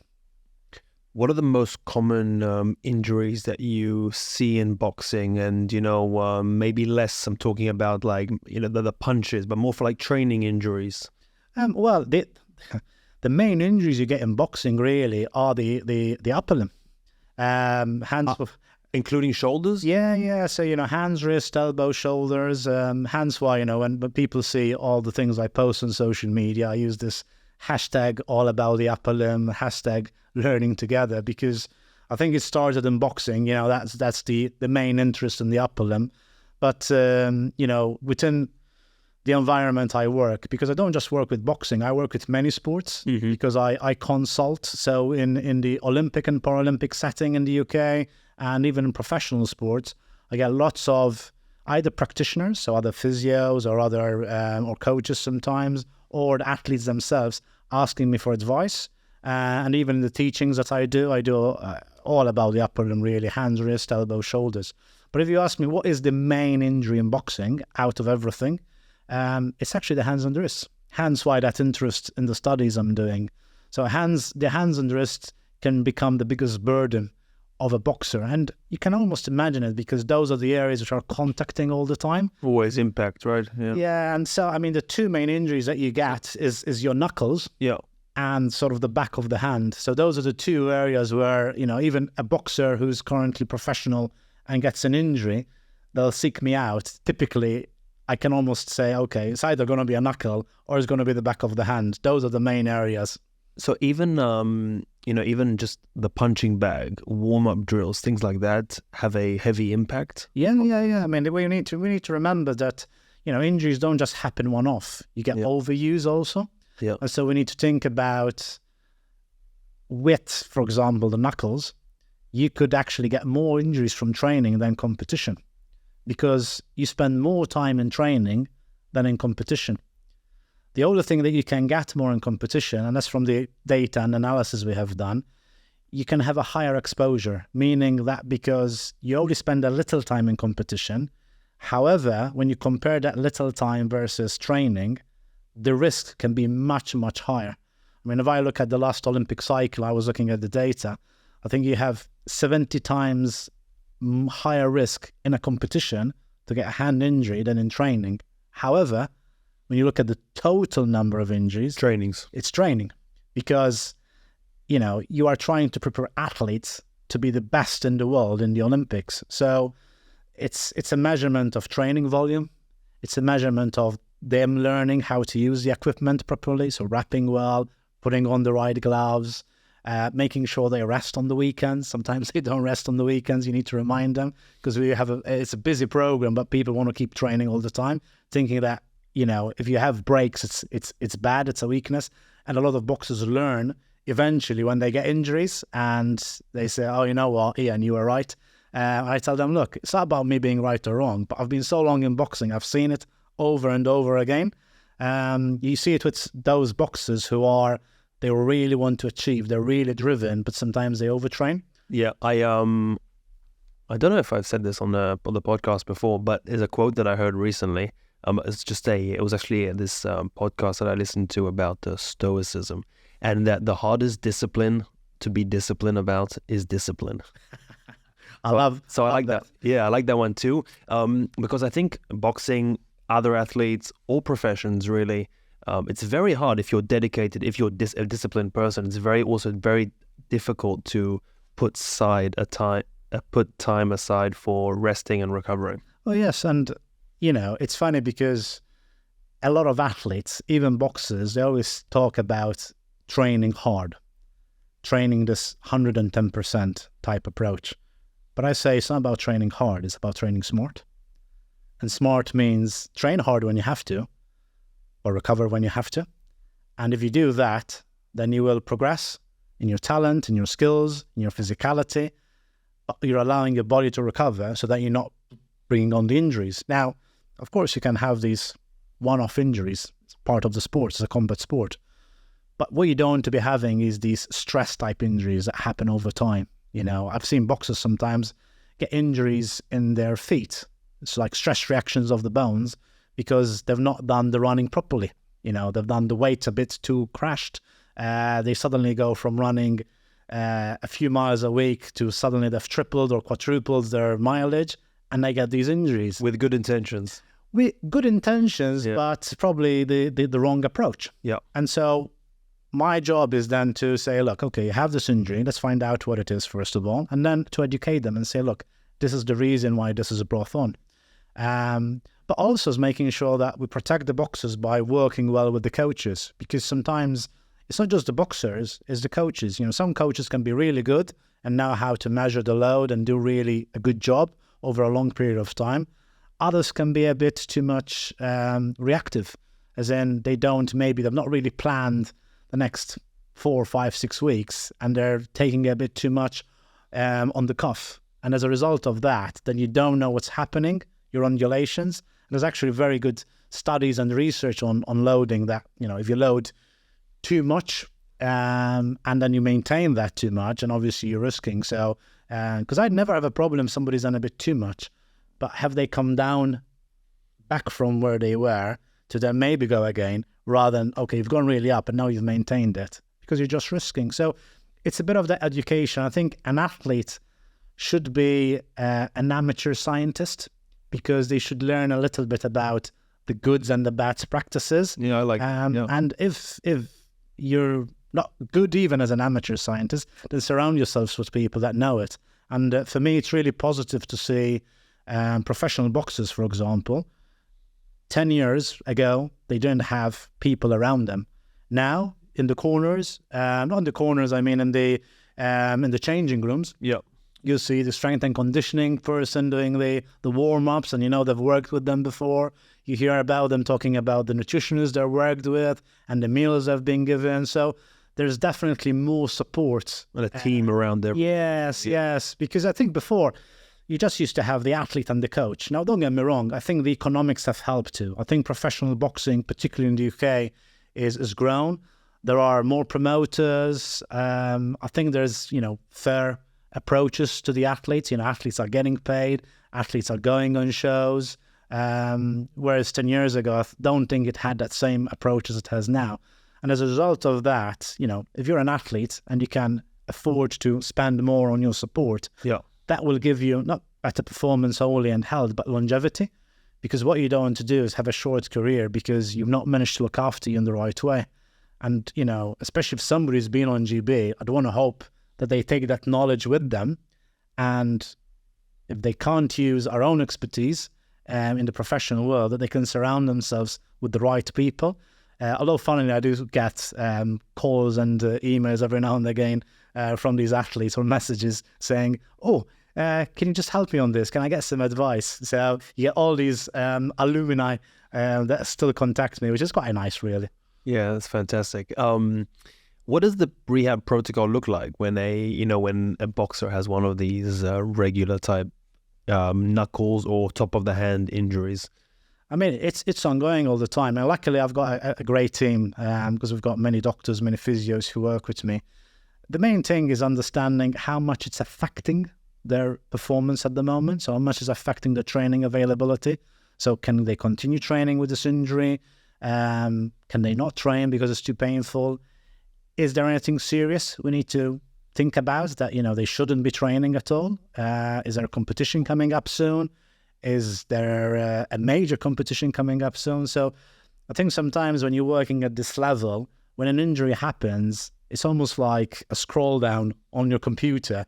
What are the most common injuries that you see in boxing? And, you know, maybe less, I'm talking about, like, you know, the punches, but more for like training injuries. Well, the main injuries you get in boxing really are the upper limb. Hands, including shoulders? Yeah. So, you know, hands, wrist, elbow, shoulders, hands. Why, you know, when people see all the things I post on social media, I use this hashtag all about the upper limb, hashtag learning together, because I think it started in boxing. You know, that's the main interest in the upper limb. But, you know, within the environment I work, because I don't just work with boxing, I work with many sports, because I consult. So in the Olympic and Paralympic setting in the UK, and even in professional sports, I get lots of either practitioners, so other physios or other or coaches sometimes, or the athletes themselves asking me for advice. And even the teachings that I do all about the upper limb, really, hands, wrist, elbow, shoulders. But if you ask me what is the main injury in boxing out of everything, it's actually the hands and the wrists. Hence why that interest in the studies I'm doing. So the hands and the wrists can become the biggest burden of a boxer. And you can almost imagine it, because those are the areas which are contacting all the time. Always impact, right? Yeah, and so, I mean, the two main injuries that you get is your knuckles and sort of the back of the hand. So those are the two areas where, you know, even a boxer who's currently professional and gets an injury, they'll seek me out. Typically, I can almost say, okay, it's either going to be a knuckle or it's going to be the back of the hand. Those are the main areas. So even, you know, even just the punching bag, warm-up drills, things like that have a heavy impact? Yeah. I mean, we need to remember that, you know, injuries don't just happen one-off. You get overuse also. Yeah. And so we need to think about with, for example, the knuckles, you could actually get more injuries from training than competition, because you spend more time in training than in competition. The only thing that you can get more in competition, and that's from the data and analysis we have done, you can have a higher exposure, meaning that because you only spend a little time in competition, however, when you compare that little time versus training, the risk can be much, much higher. I mean, if I look at the last Olympic cycle, I was looking at the data, I think you have 70 times higher risk in a competition to get a hand injury than in training. However, when you look at the total number of injuries, Trainings. it's training, because, you know, you are trying to prepare athletes to be the best in the world in the Olympics. So it's a measurement of training volume. It's a measurement of them learning how to use the equipment properly. So wrapping well, putting on the right gloves, making sure they rest on the weekends. Sometimes they don't rest on the weekends. You need to remind them, because it's a busy program, but people want to keep training all the time, thinking that, you know, if you have breaks, it's bad, it's a weakness. And a lot of boxers learn eventually when they get injuries, and they say, oh, you know what, Ian, you were right. I tell them, look, it's not about me being right or wrong, but I've been so long in boxing, I've seen it over and over again. You see it with those boxers who they really want to achieve, they're really driven, but sometimes they overtrain. Yeah, I don't know if I've said this on the podcast before, but there's a quote that I heard recently. It was actually this podcast that I listened to about stoicism, and that the hardest discipline to be disciplined about is discipline. I like that. Yeah, I like that one too. Because I think boxing, other athletes, all professions really, it's very hard if you're dedicated, if you're a disciplined person. It's very difficult to put time aside for resting and recovering. Oh yes, and you know, it's funny because a lot of athletes, even boxers, they always talk about training hard, training this 110% type approach. But I say it's not about training hard, it's about training smart. And smart means train hard when you have to, or recover when you have to. And if you do that, then you will progress in your talent, in your skills, in your physicality. But you're allowing your body to recover so that you're not bringing on the injuries. Now, of course, you can have these one-off injuries. It's part of the sport. It's a combat sport. But what you don't want to be having is these stress-type injuries that happen over time. You know, I've seen boxers sometimes get injuries in their feet. It's like stress reactions of the bones because they've not done the running properly. You know, they've done the weight a bit too crashed. They suddenly go from running a few miles a week to suddenly they've tripled or quadrupled their mileage, and they get these injuries. With good intentions. With good intentions, yeah. But probably the wrong approach. Yeah. And so my job is then to say, look, okay, you have this injury. Let's find out what it is, first of all, and then to educate them and say, look, this is the reason why this is brought on. But also is making sure that we protect the boxers by working well with the coaches, because sometimes it's not just the boxers, it's the coaches. You know, some coaches can be really good and know how to measure the load and do really a good job over a long period of time. Others can be a bit too much reactive, as in they've not really planned the next 4, 5, 6 weeks, and they're taking a bit too much on the cuff. And as a result of that, then you don't know what's happening, your undulations. And there's actually very good studies and research on loading that, you know, if you load too much and then you maintain that too much, and obviously you're risking. So, because I'd never have a problem if somebody's done a bit too much, but have they come down back from where they were to then maybe go again, rather than, okay, you've gone really up and now you've maintained it, because you're just risking. So it's a bit of that education. I think an athlete should be an amateur scientist, because they should learn a little bit about the goods and the bad practices. Yeah, I like yeah. And if you're not good even as an amateur scientist, then surround yourselves with people that know it. And for me, it's really positive to see professional boxers, for example. 10 years ago, they didn't have people around them. Now, in the corners, not in the corners, I mean in the changing rooms. Yeah. You see the strength and conditioning person doing the warm-ups, and you know they've worked with them before. You hear about them talking about the nutritionists they've worked with and the meals they've been given. So there's definitely more support. And a team around them. Yes. Because I think before, you just used to have the athlete and the coach. Now, don't get me wrong. I think the economics have helped too. I think professional boxing, particularly in the UK, is grown. There are more promoters. I think there's, you know, fair approaches to the athletes. You know, athletes are getting paid. Athletes are going on shows. Whereas 10 years ago, I don't think it had that same approach as it has now. And as a result of that, you know, if you're an athlete and you can afford to spend more on your support, yeah, that will give you not better performance only and health, but longevity. because what you don't want to do is have a short career because you've not managed to look after you in the right way. And, you know, especially if somebody's been on GB, I'd want to hope that they take that knowledge with them. And if they can't use our own expertise in the professional world, that they can surround themselves with the right people. Although, funnily, I do get calls and emails every now and again from these athletes or messages saying, can you just help me on this? Can I get some advice? So you get all these alumni that still contact me, which is quite nice, really. Yeah, that's fantastic. What does the rehab protocol look like when when a boxer has one of these regular type knuckles or top of the hand injuries? I mean, it's ongoing all the time. And luckily, I've got a great team because we've got many doctors, many physios who work with me. The main thing is understanding how much it's affecting their performance at the moment. So how much is affecting the training availability. So can they continue training with this injury? Can they not train because it's too painful? Is there anything serious we need to think about that, they shouldn't be training at all? Is there a competition coming up soon? Is there a major competition coming up soon? So I think sometimes when you're working at this level, when an injury happens, it's almost like a scroll down on your computer.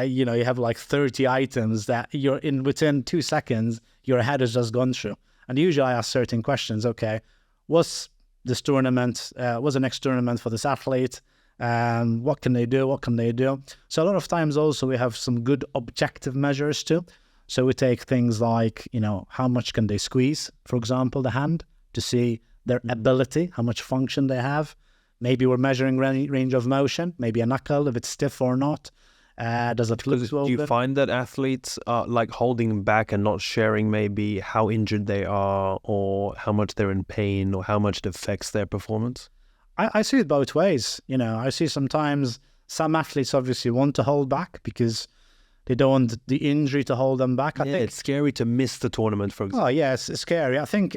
You have like 30 items that you're in within 2 seconds, your head has just gone through. And usually I ask certain questions. Okay, what's this tournament? What's the next tournament for this athlete? What can they do? What can they do? So a lot of times also we have some good objective measures too. So we take things like, how much can they squeeze, for example, the hand to see their ability, how much function they have. Maybe we're measuring range of motion, maybe a knuckle, if it's stiff or not. Does it look Do you find that athletes are like holding back and not sharing maybe how injured they are or how much they're in pain or how much it affects their performance? I see it both ways. I see sometimes some athletes obviously want to hold back because they don't want the injury to hold them back. I think it's scary to miss the tournament, for example. Oh, yes, it's scary. I think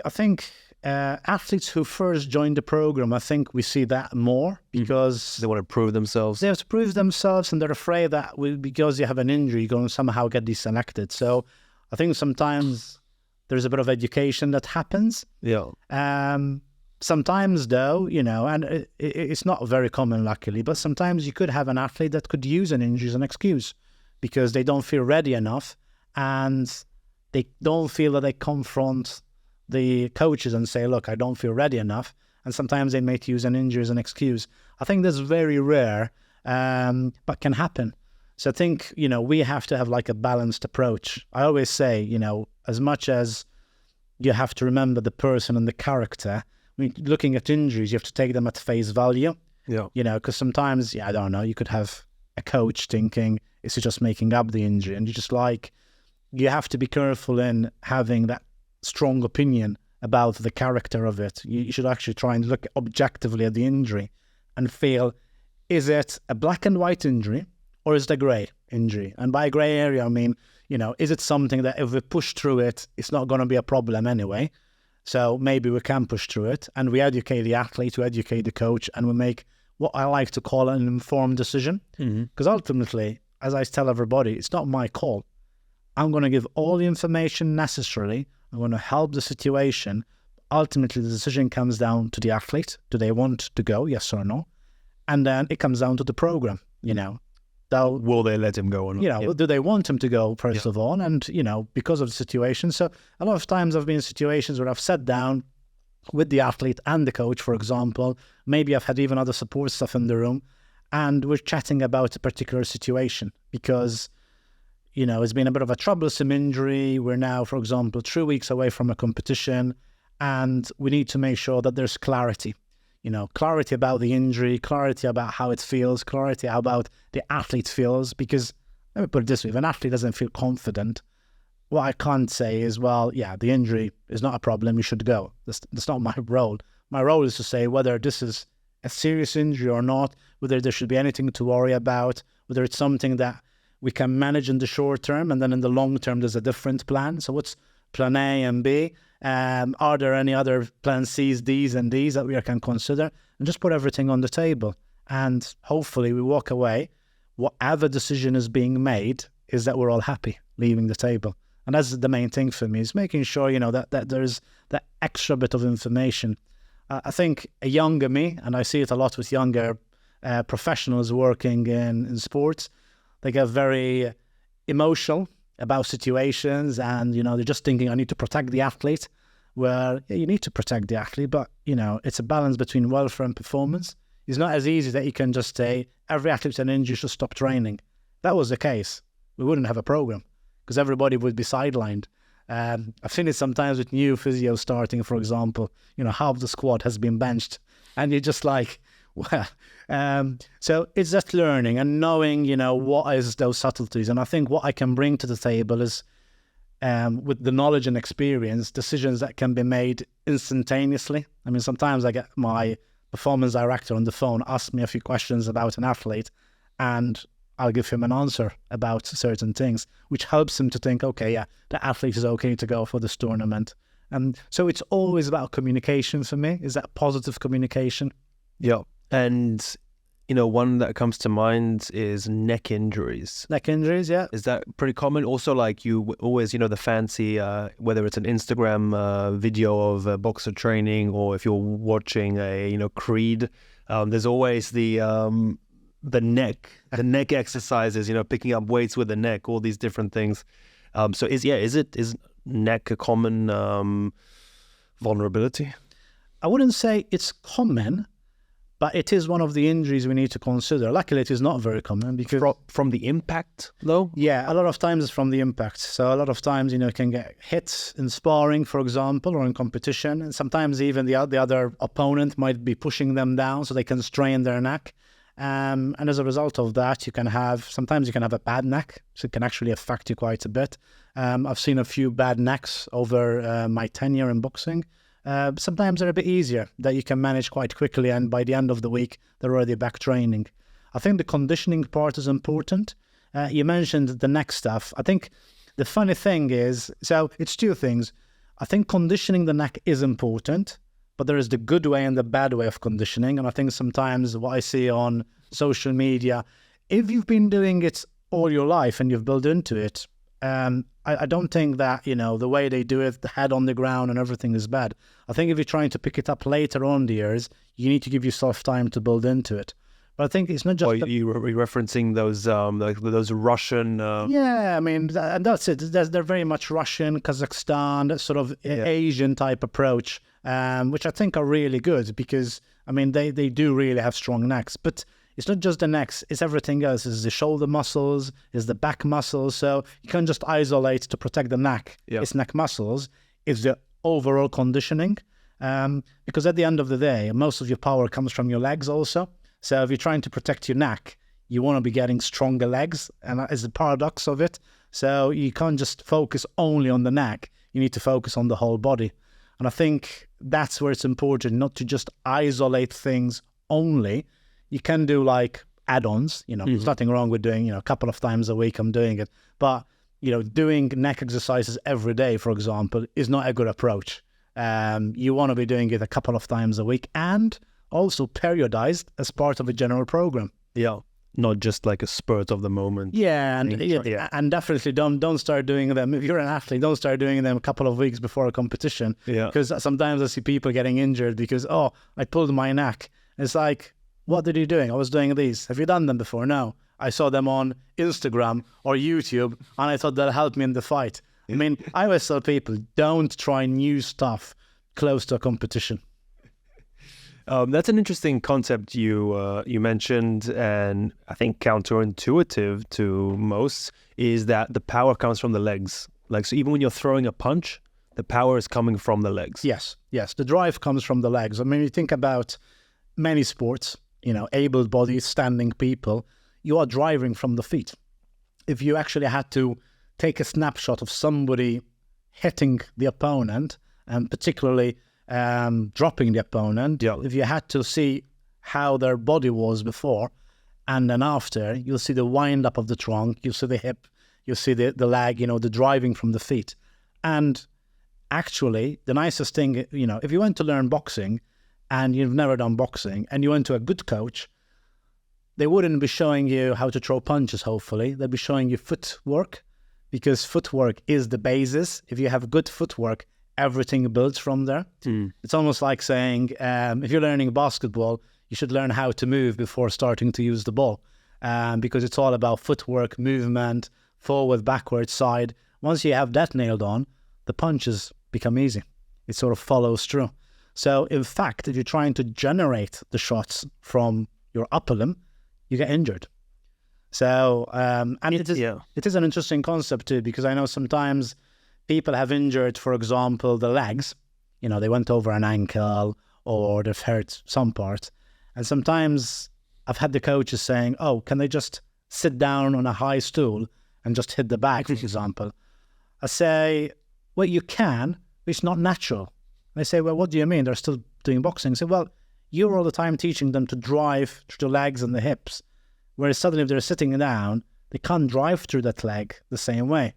athletes who first join the program, I think we see that more because they want to prove themselves. They have to prove themselves, and they're afraid that because you have an injury, you're going to somehow get deselected. So I think sometimes there's a bit of education that happens. Yeah. Sometimes, though, and it's not very common, luckily, but sometimes you could have an athlete that could use an injury as an excuse because they don't feel ready enough and they don't feel that they confront the coaches and say, look, I don't feel ready enough. And sometimes they may use an injury as an excuse. I think that's very rare, but can happen. So I think, we have to have like a balanced approach. I always say, as much as you have to remember the person and the character, looking at injuries, you have to take them at face value. Yeah. Because sometimes, I don't know, you could have a coach thinking, is he just making up the injury? And you have to be careful in having that strong opinion about the character of it. You should actually try and look objectively at the injury and feel, is it a black and white injury or is it a grey injury? And by grey area, I mean, is it something that if we push through it, it's not going to be a problem anyway? So maybe we can push through it and we educate the athlete, we educate the coach, and we make what I like to call an informed decision. Because ultimately, as I tell everybody, it's not my call. I'm going to give all the information necessary. I'm going to help the situation. Ultimately, the decision comes down to the athlete. Do they want to go, yes or no? And then it comes down to the program, Will they let him go or not? Do they want him to go, first of all? And, because of the situation. So a lot of times I've been in situations where I've sat down with the athlete and the coach, for example. Maybe I've had even other support staff in the room. And we're chatting about a particular situation because, it's been a bit of a troublesome injury. We're now, for example, 3 weeks away from a competition, and we need to make sure that there's clarity. Clarity about the injury, clarity about how it feels, clarity about the athlete feels. Because, let me put it this way, if an athlete doesn't feel confident, what I can't say is, well, the injury is not a problem, you should go. That's not my role. My role is to say whether this is a serious injury or not, whether there should be anything to worry about, whether it's something that we can manage in the short term, and then in the long term, there's a different plan. So what's plan A and B? Are there any other plan C's, D's, and D's that we can consider? And just put everything on the table. And hopefully we walk away, whatever decision is being made, is that we're all happy leaving the table. And that's the main thing for me, is making sure, that there's that extra bit of information. I think a younger me, and I see it a lot with younger professionals working in sports, they get very emotional about situations, and, they're just thinking, I need to protect the athlete. Where you need to protect the athlete, but, it's a balance between welfare and performance. It's not as easy that you can just say, every athlete with an injury should stop training. If that was the case, we wouldn't have a program, because everybody would be sidelined. I've seen it sometimes with new physio starting, for example, half the squad has been benched, and you're just like, well, so it's just learning and knowing, what is those subtleties. And I think what I can bring to the table is, with the knowledge and experience, decisions that can be made instantaneously. I mean, sometimes I get my performance director on the phone, ask me a few questions about an athlete, and I'll give him an answer about certain things, which helps him to think, okay, yeah, the athlete is okay to go for this tournament. And so it's always about communication for me. Is that positive communication? Yeah. And, one that comes to mind is neck injuries. Neck injuries, yeah. Is that pretty common? Also, like you always, the fancy, whether it's an Instagram video of a boxer training, or if you're watching a, Creed, there's always the neck exercises, picking up weights with the neck, all these different things. So is neck a common vulnerability? I wouldn't say it's common, but it is one of the injuries we need to consider. Luckily, it is not very common, because from the impact, though. Yeah, a lot of times it's from the impact. So a lot of times, you can get hit in sparring, for example, or in competition, and sometimes even the other opponent might be pushing them down, so they can strain their neck. And as a result of that, sometimes you can have a bad neck, so it can actually affect you quite a bit. I've seen a few bad necks over my tenure in boxing. Sometimes they're a bit easier, that you can manage quite quickly, and by the end of the week, they're already back training. I think the conditioning part is important. You mentioned the neck stuff. I think the funny thing is, so it's two things. I think conditioning the neck is important, but there is the good way and the bad way of conditioning. And I think sometimes what I see on social media, if you've been doing it all your life and you've built into it, I don't think that, the way they do it, the head on the ground and everything, is bad. I think if you're trying to pick it up later on the years, you need to give yourself time to build into it. But I think it's not just... you're referencing those Russian... Yeah, I mean, and that's it. They're very much Russian, Kazakhstan, that sort of Asian type approach, which I think are really good, because, I mean, they do really have strong necks. But it's not just the necks, it's everything else. It's the shoulder muscles, it's the back muscles. So you can't just isolate to protect the neck. Yeah. It's neck muscles. It's the overall conditioning. Because at the end of the day, most of your power comes from your legs also. So if you're trying to protect your neck, you want to be getting stronger legs. And that is the paradox of it. So you can't just focus only on the neck. You need to focus on the whole body. And I think that's where it's important, not to just isolate things only. You can do like add-ons, There's nothing wrong with doing, a couple of times a week I'm doing it. But, doing neck exercises every day, for example, is not a good approach. You want to be doing it a couple of times a week, and also periodized as part of a general program. Yeah. Not just like a spurt of the moment. Yeah, and definitely don't start doing them. If you're an athlete, don't start doing them a couple of weeks before a competition. Yeah. Because sometimes I see people getting injured because, I pulled my neck. It's like, what did you doing? I was doing these. Have you done them before? No. I saw them on Instagram or YouTube, and I thought that helped me in the fight. I mean, I always tell people, don't try new stuff close to a competition. That's an interesting concept you mentioned, and I think counterintuitive to most, is that the power comes from the legs. Like, so even when you're throwing a punch, the power is coming from the legs. Yes. The drive comes from the legs. I mean, you think about many sports, able-bodied, standing people, you are driving from the feet. If you actually had to take a snapshot of somebody hitting the opponent, and particularly dropping the opponent, if you had to see how their body was before and then after, you'll see the wind up of the trunk, you'll see the hip, you'll see the leg, the driving from the feet. And actually, the nicest thing, if you went to learn boxing and you've never done boxing and you went to a good coach, they wouldn't be showing you how to throw punches, hopefully. They'd be showing you footwork, because footwork is the basis. If you have good footwork, everything builds from there. It's almost like saying, if you're learning basketball, you should learn how to move before starting to use the ball, because it's all about footwork, movement, forward, backward, side. Once you have that nailed on, the punches become easy. It sort of follows through. So in fact, if you're trying to generate the shots from your upper limb, you get injured. So, and it is an interesting concept too, because I know sometimes people have injured, for example, the legs. You know, they went over an ankle or they've hurt some part. And sometimes I've had the coaches saying, oh, can they just sit down on a high stool and just hit the back, for example? I say, well, you can, but it's not natural. They say, well, what do you mean? They're still doing boxing. I say, well, you're all the time teaching them to drive through the legs and the hips, whereas suddenly if they're sitting down, they can't drive through that leg the same way.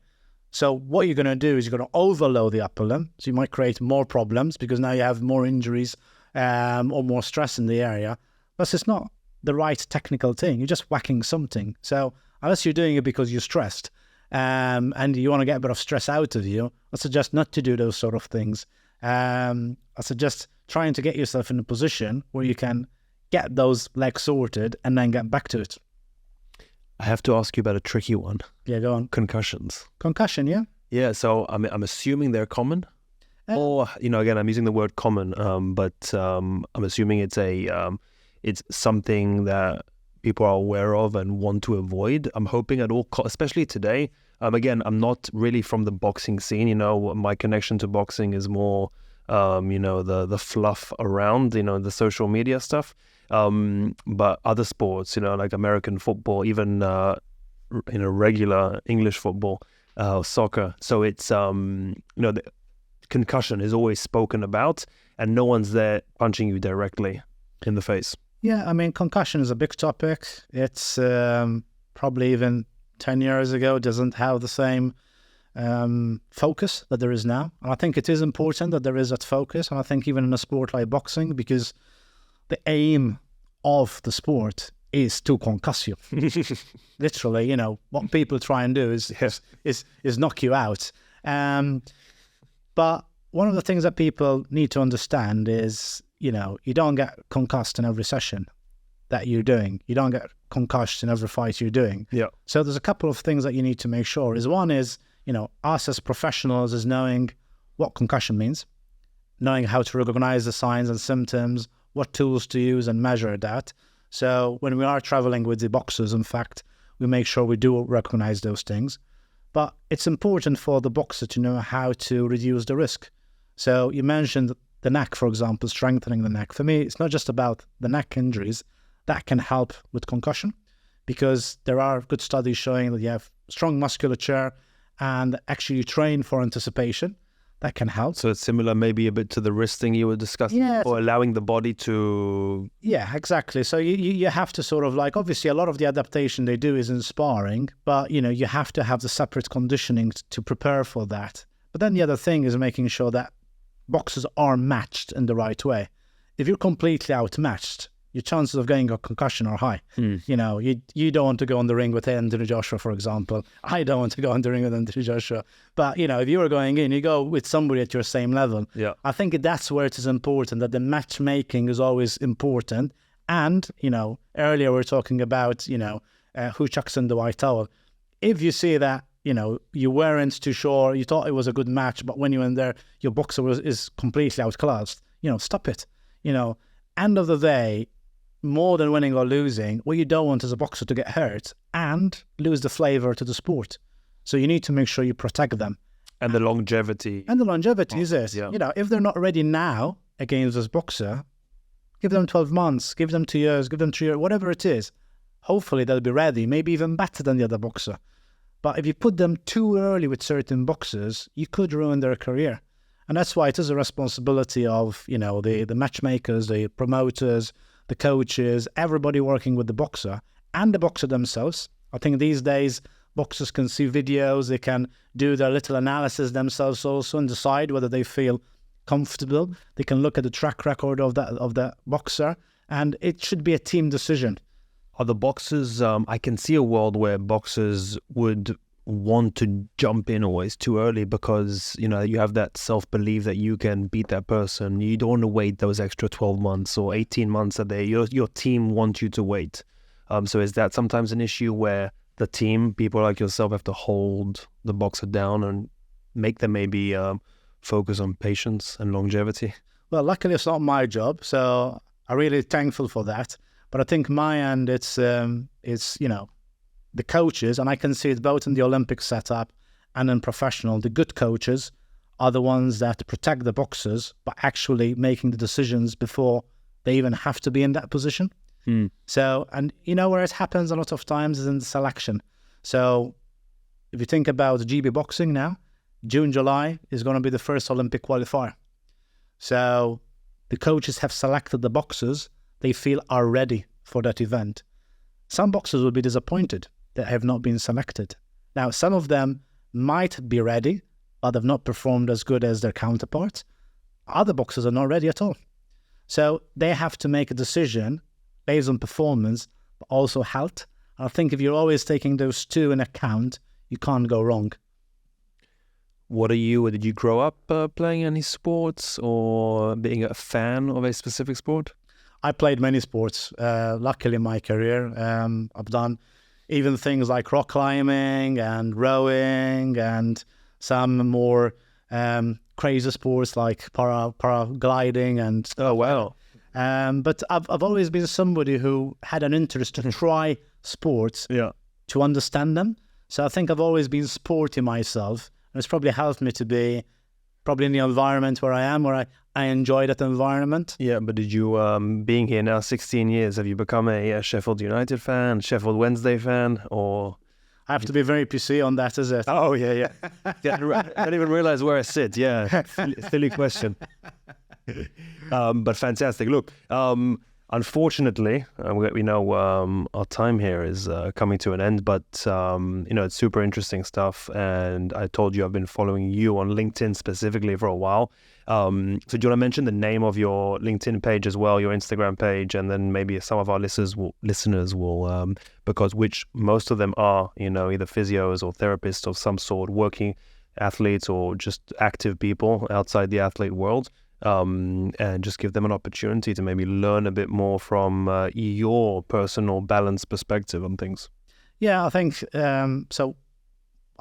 So what you're going to do is you're going to overload the upper limb. So you might create more problems because now you have more injuries or more stress in the area. But it's not the right technical thing. You're just whacking something. So unless you're doing it because you're stressed and you want to get a bit of stress out of you, I suggest not to do those sort of things. I suggest trying to get yourself in a position where you can get those legs sorted and then get back to it. I have to ask you about a tricky one. Yeah, go on. Concussions. Concussion, yeah? Yeah, so I'm assuming they're common. Or, again, I'm using the word common, but I'm assuming it's something that people are aware of and want to avoid. I'm hoping at all costs, especially today. Again, I'm not really from the boxing scene. My connection to boxing is more, the fluff around, the social media stuff. But other sports, like American football, even, regular English football, soccer. So it's, the concussion is always spoken about and no one's there punching you directly in the face. Yeah, I mean, concussion is a big topic. It's probably even 10 years ago, doesn't have the same focus that there is now. And I think it is important that there is that focus. And I think even in a sport like boxing, because the aim of the sport is to concuss you. Literally, what people try and do is knock you out. But one of the things that people need to understand is, you don't get concussed in every session that you're doing. You don't get concussed in every fight you're doing. Yeah. So there's a couple of things that you need to make sure. One is, us as professionals is knowing what concussion means, knowing how to recognize the signs and symptoms, what tools to use and measure that. So when we are traveling with the boxers, in fact, we make sure we do recognize those things. But it's important for the boxer to know how to reduce the risk. So you mentioned the neck, for example, strengthening the neck. For me, it's not just about the neck injuries. That can help with concussion because there are good studies showing that you have strong musculature and actually you train for anticipation. That can help. So it's similar maybe a bit to the wrist thing you were discussing, or allowing the body to... Yeah, exactly. So you have to sort of obviously a lot of the adaptation they do is in sparring, but you have to have the separate conditioning to prepare for that. But then the other thing is making sure that boxers are matched in the right way. If you're completely outmatched, your chances of getting a concussion are high. You don't want to go on the ring with Anthony Joshua, for example. I don't want to go on the ring with Anthony Joshua. But, if you were going in, you go with somebody at your same level. Yeah. I think that's where it is important, that the matchmaking is always important. And, earlier we were talking about, who chucks in the white towel. If you see that, you weren't too sure, you thought it was a good match, but when you went there, your boxer is completely outclassed, stop it. End of the day, more than winning or losing, what you don't want is a boxer to get hurt and lose the flavor to the sport. So you need to make sure you protect them. And the longevity. And the longevity is it. Yeah. If they're not ready now against this boxer, give them 12 months, give them 2 years, give them 3 years, whatever it is. Hopefully they'll be ready, maybe even better than the other boxer. But if you put them too early with certain boxers, you could ruin their career. And that's why it is a responsibility of, the matchmakers, the promoters, the coaches, everybody working with the boxer and the boxer themselves. I think these days, boxers can see videos, they can do their little analysis themselves also and decide whether they feel comfortable. They can look at the track record of the boxer, and it should be a team decision. Are the boxers, I can see a world where boxers would want to jump in always too early because, you know, you have that self-belief that you can beat that person. You don't want to wait those extra 12 months or 18 months that your team wants you to wait. So is that sometimes an issue where the team, people like yourself, have to hold the boxer down and make them maybe focus on patience and longevity? Well, luckily it's not my job, so I'm really thankful for that. But I think my end, it's you know, the coaches, and I can see it both in the Olympic setup and in professional. The good coaches are the ones that protect the boxers by actually making the decisions before they even have to be in that position. So, and you know where it happens a lot of times is in the selection. So if you think about GB boxing now, June, July is going to be the first Olympic qualifier. So the coaches have selected the boxers they feel are ready for that event. Some boxers will be disappointed that have not been selected. Now, some of them might be ready, but have not performed as good as their counterparts. Other boxers are not ready at all. So they have to make a decision based on performance, but also health. And I think if you're always taking those two in account, you can't go wrong. Did you grow up playing any sports or being a fan of a specific sport? I played many sports, luckily in my career. I've done even things like rock climbing and rowing and some more crazy sports like paragliding and... Oh, wow. But I've always been somebody who had an interest to try sports to understand them. So I think I've always been sporty myself. And it's probably helped me to be probably in the environment where I am, where I enjoy that environment. Yeah, but did you, being here now 16 years, have you become a Sheffield United fan, Sheffield Wednesday fan, or... I have to be very PC on that, is it? Oh, yeah. I don't even realize where I sit. Yeah, silly question. But fantastic. Look, unfortunately, we know our time here is coming to an end, but you know, it's super interesting stuff. And I told you I've been following you on LinkedIn specifically for a while. So do you want to mention the name of your LinkedIn page as well, your Instagram page, and then maybe some of our listeners will because most of them are, you know, either physios or therapists of some sort, working athletes or just active people outside the athlete world. And just give them an opportunity to maybe learn a bit more from your personal balance perspective on things. Yeah, I think so.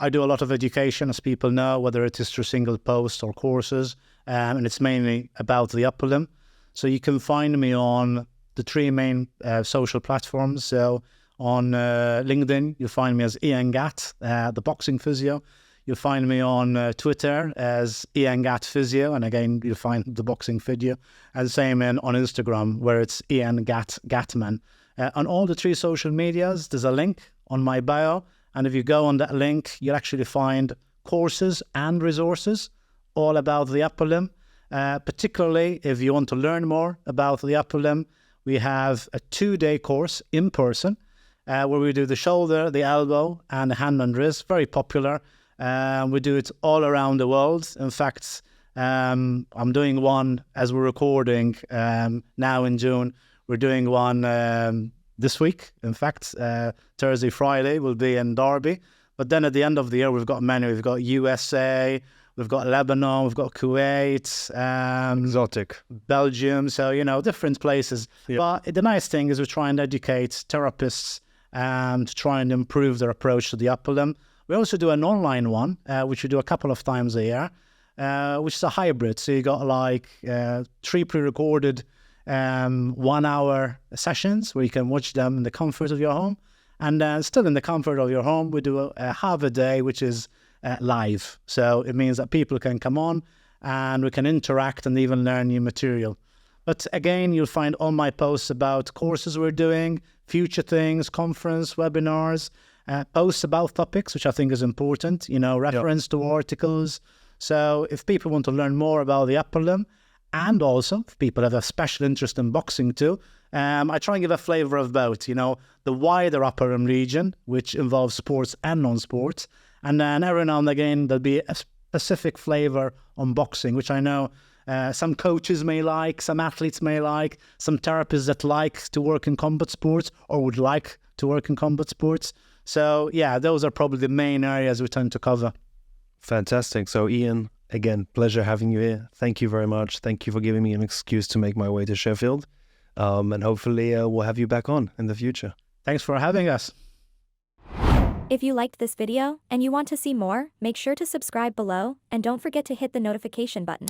I do a lot of education, as people know, whether it is through single posts or courses, and it's mainly about the upper limb. So you can find me on the three main social platforms. So on LinkedIn, you'll find me as Ian Gatt, the boxing physio. You'll find me on Twitter as Ian Gatt Physio, and again, you'll find the boxing physio. And the same on Instagram, where it's Ian Gattman. On all the three social medias, there's a link on my bio, and if you go on that link, you'll actually find courses and resources all about the upper limb. Particularly, if you want to learn more about the upper limb, we have a 2-day course in person, where we do the shoulder, the elbow, and the hand and wrist. Very popular. We do it all around the world. In fact, I'm doing one as we're recording now in June. We're doing one this week. In fact, Thursday, Friday will be in Derby. But then at the end of the year, we've got many. We've got USA, we've got Lebanon, we've got Kuwait. Exotic. Belgium. So, you know, different places. Yep. But the nice thing is we try and educate therapists to try and improve their approach to the upper limb. We also do an online one, which we do a couple of times a year, which is a hybrid. So you got like 3 pre-recorded 1-hour sessions where you can watch them in the comfort of your home. And then still in the comfort of your home, we do a half a day, which is live. So it means that people can come on and we can interact and even learn new material. But again, you'll find all my posts about courses we're doing, future things, conference, webinars, posts about topics, which I think is important, you know, reference to articles. So if people want to learn more about the upper limb, and also if people have a special interest in boxing too, I try and give a flavor of both, you know, the wider upper limb region, which involves sports and non-sports. And then every now and again, there'll be a specific flavor on boxing, which I know some coaches may like, some athletes may like, some therapists that like to work in combat sports or would like to work in combat sports. So yeah, those are probably the main areas we tend to cover. Fantastic. So Ian, again, pleasure having you here. Thank you very much. Thank you for giving me an excuse to make my way to Sheffield. And hopefully we'll have you back on in the future. Thanks for having us. If you liked this video and you want to see more, make sure to subscribe below and don't forget to hit the notification button.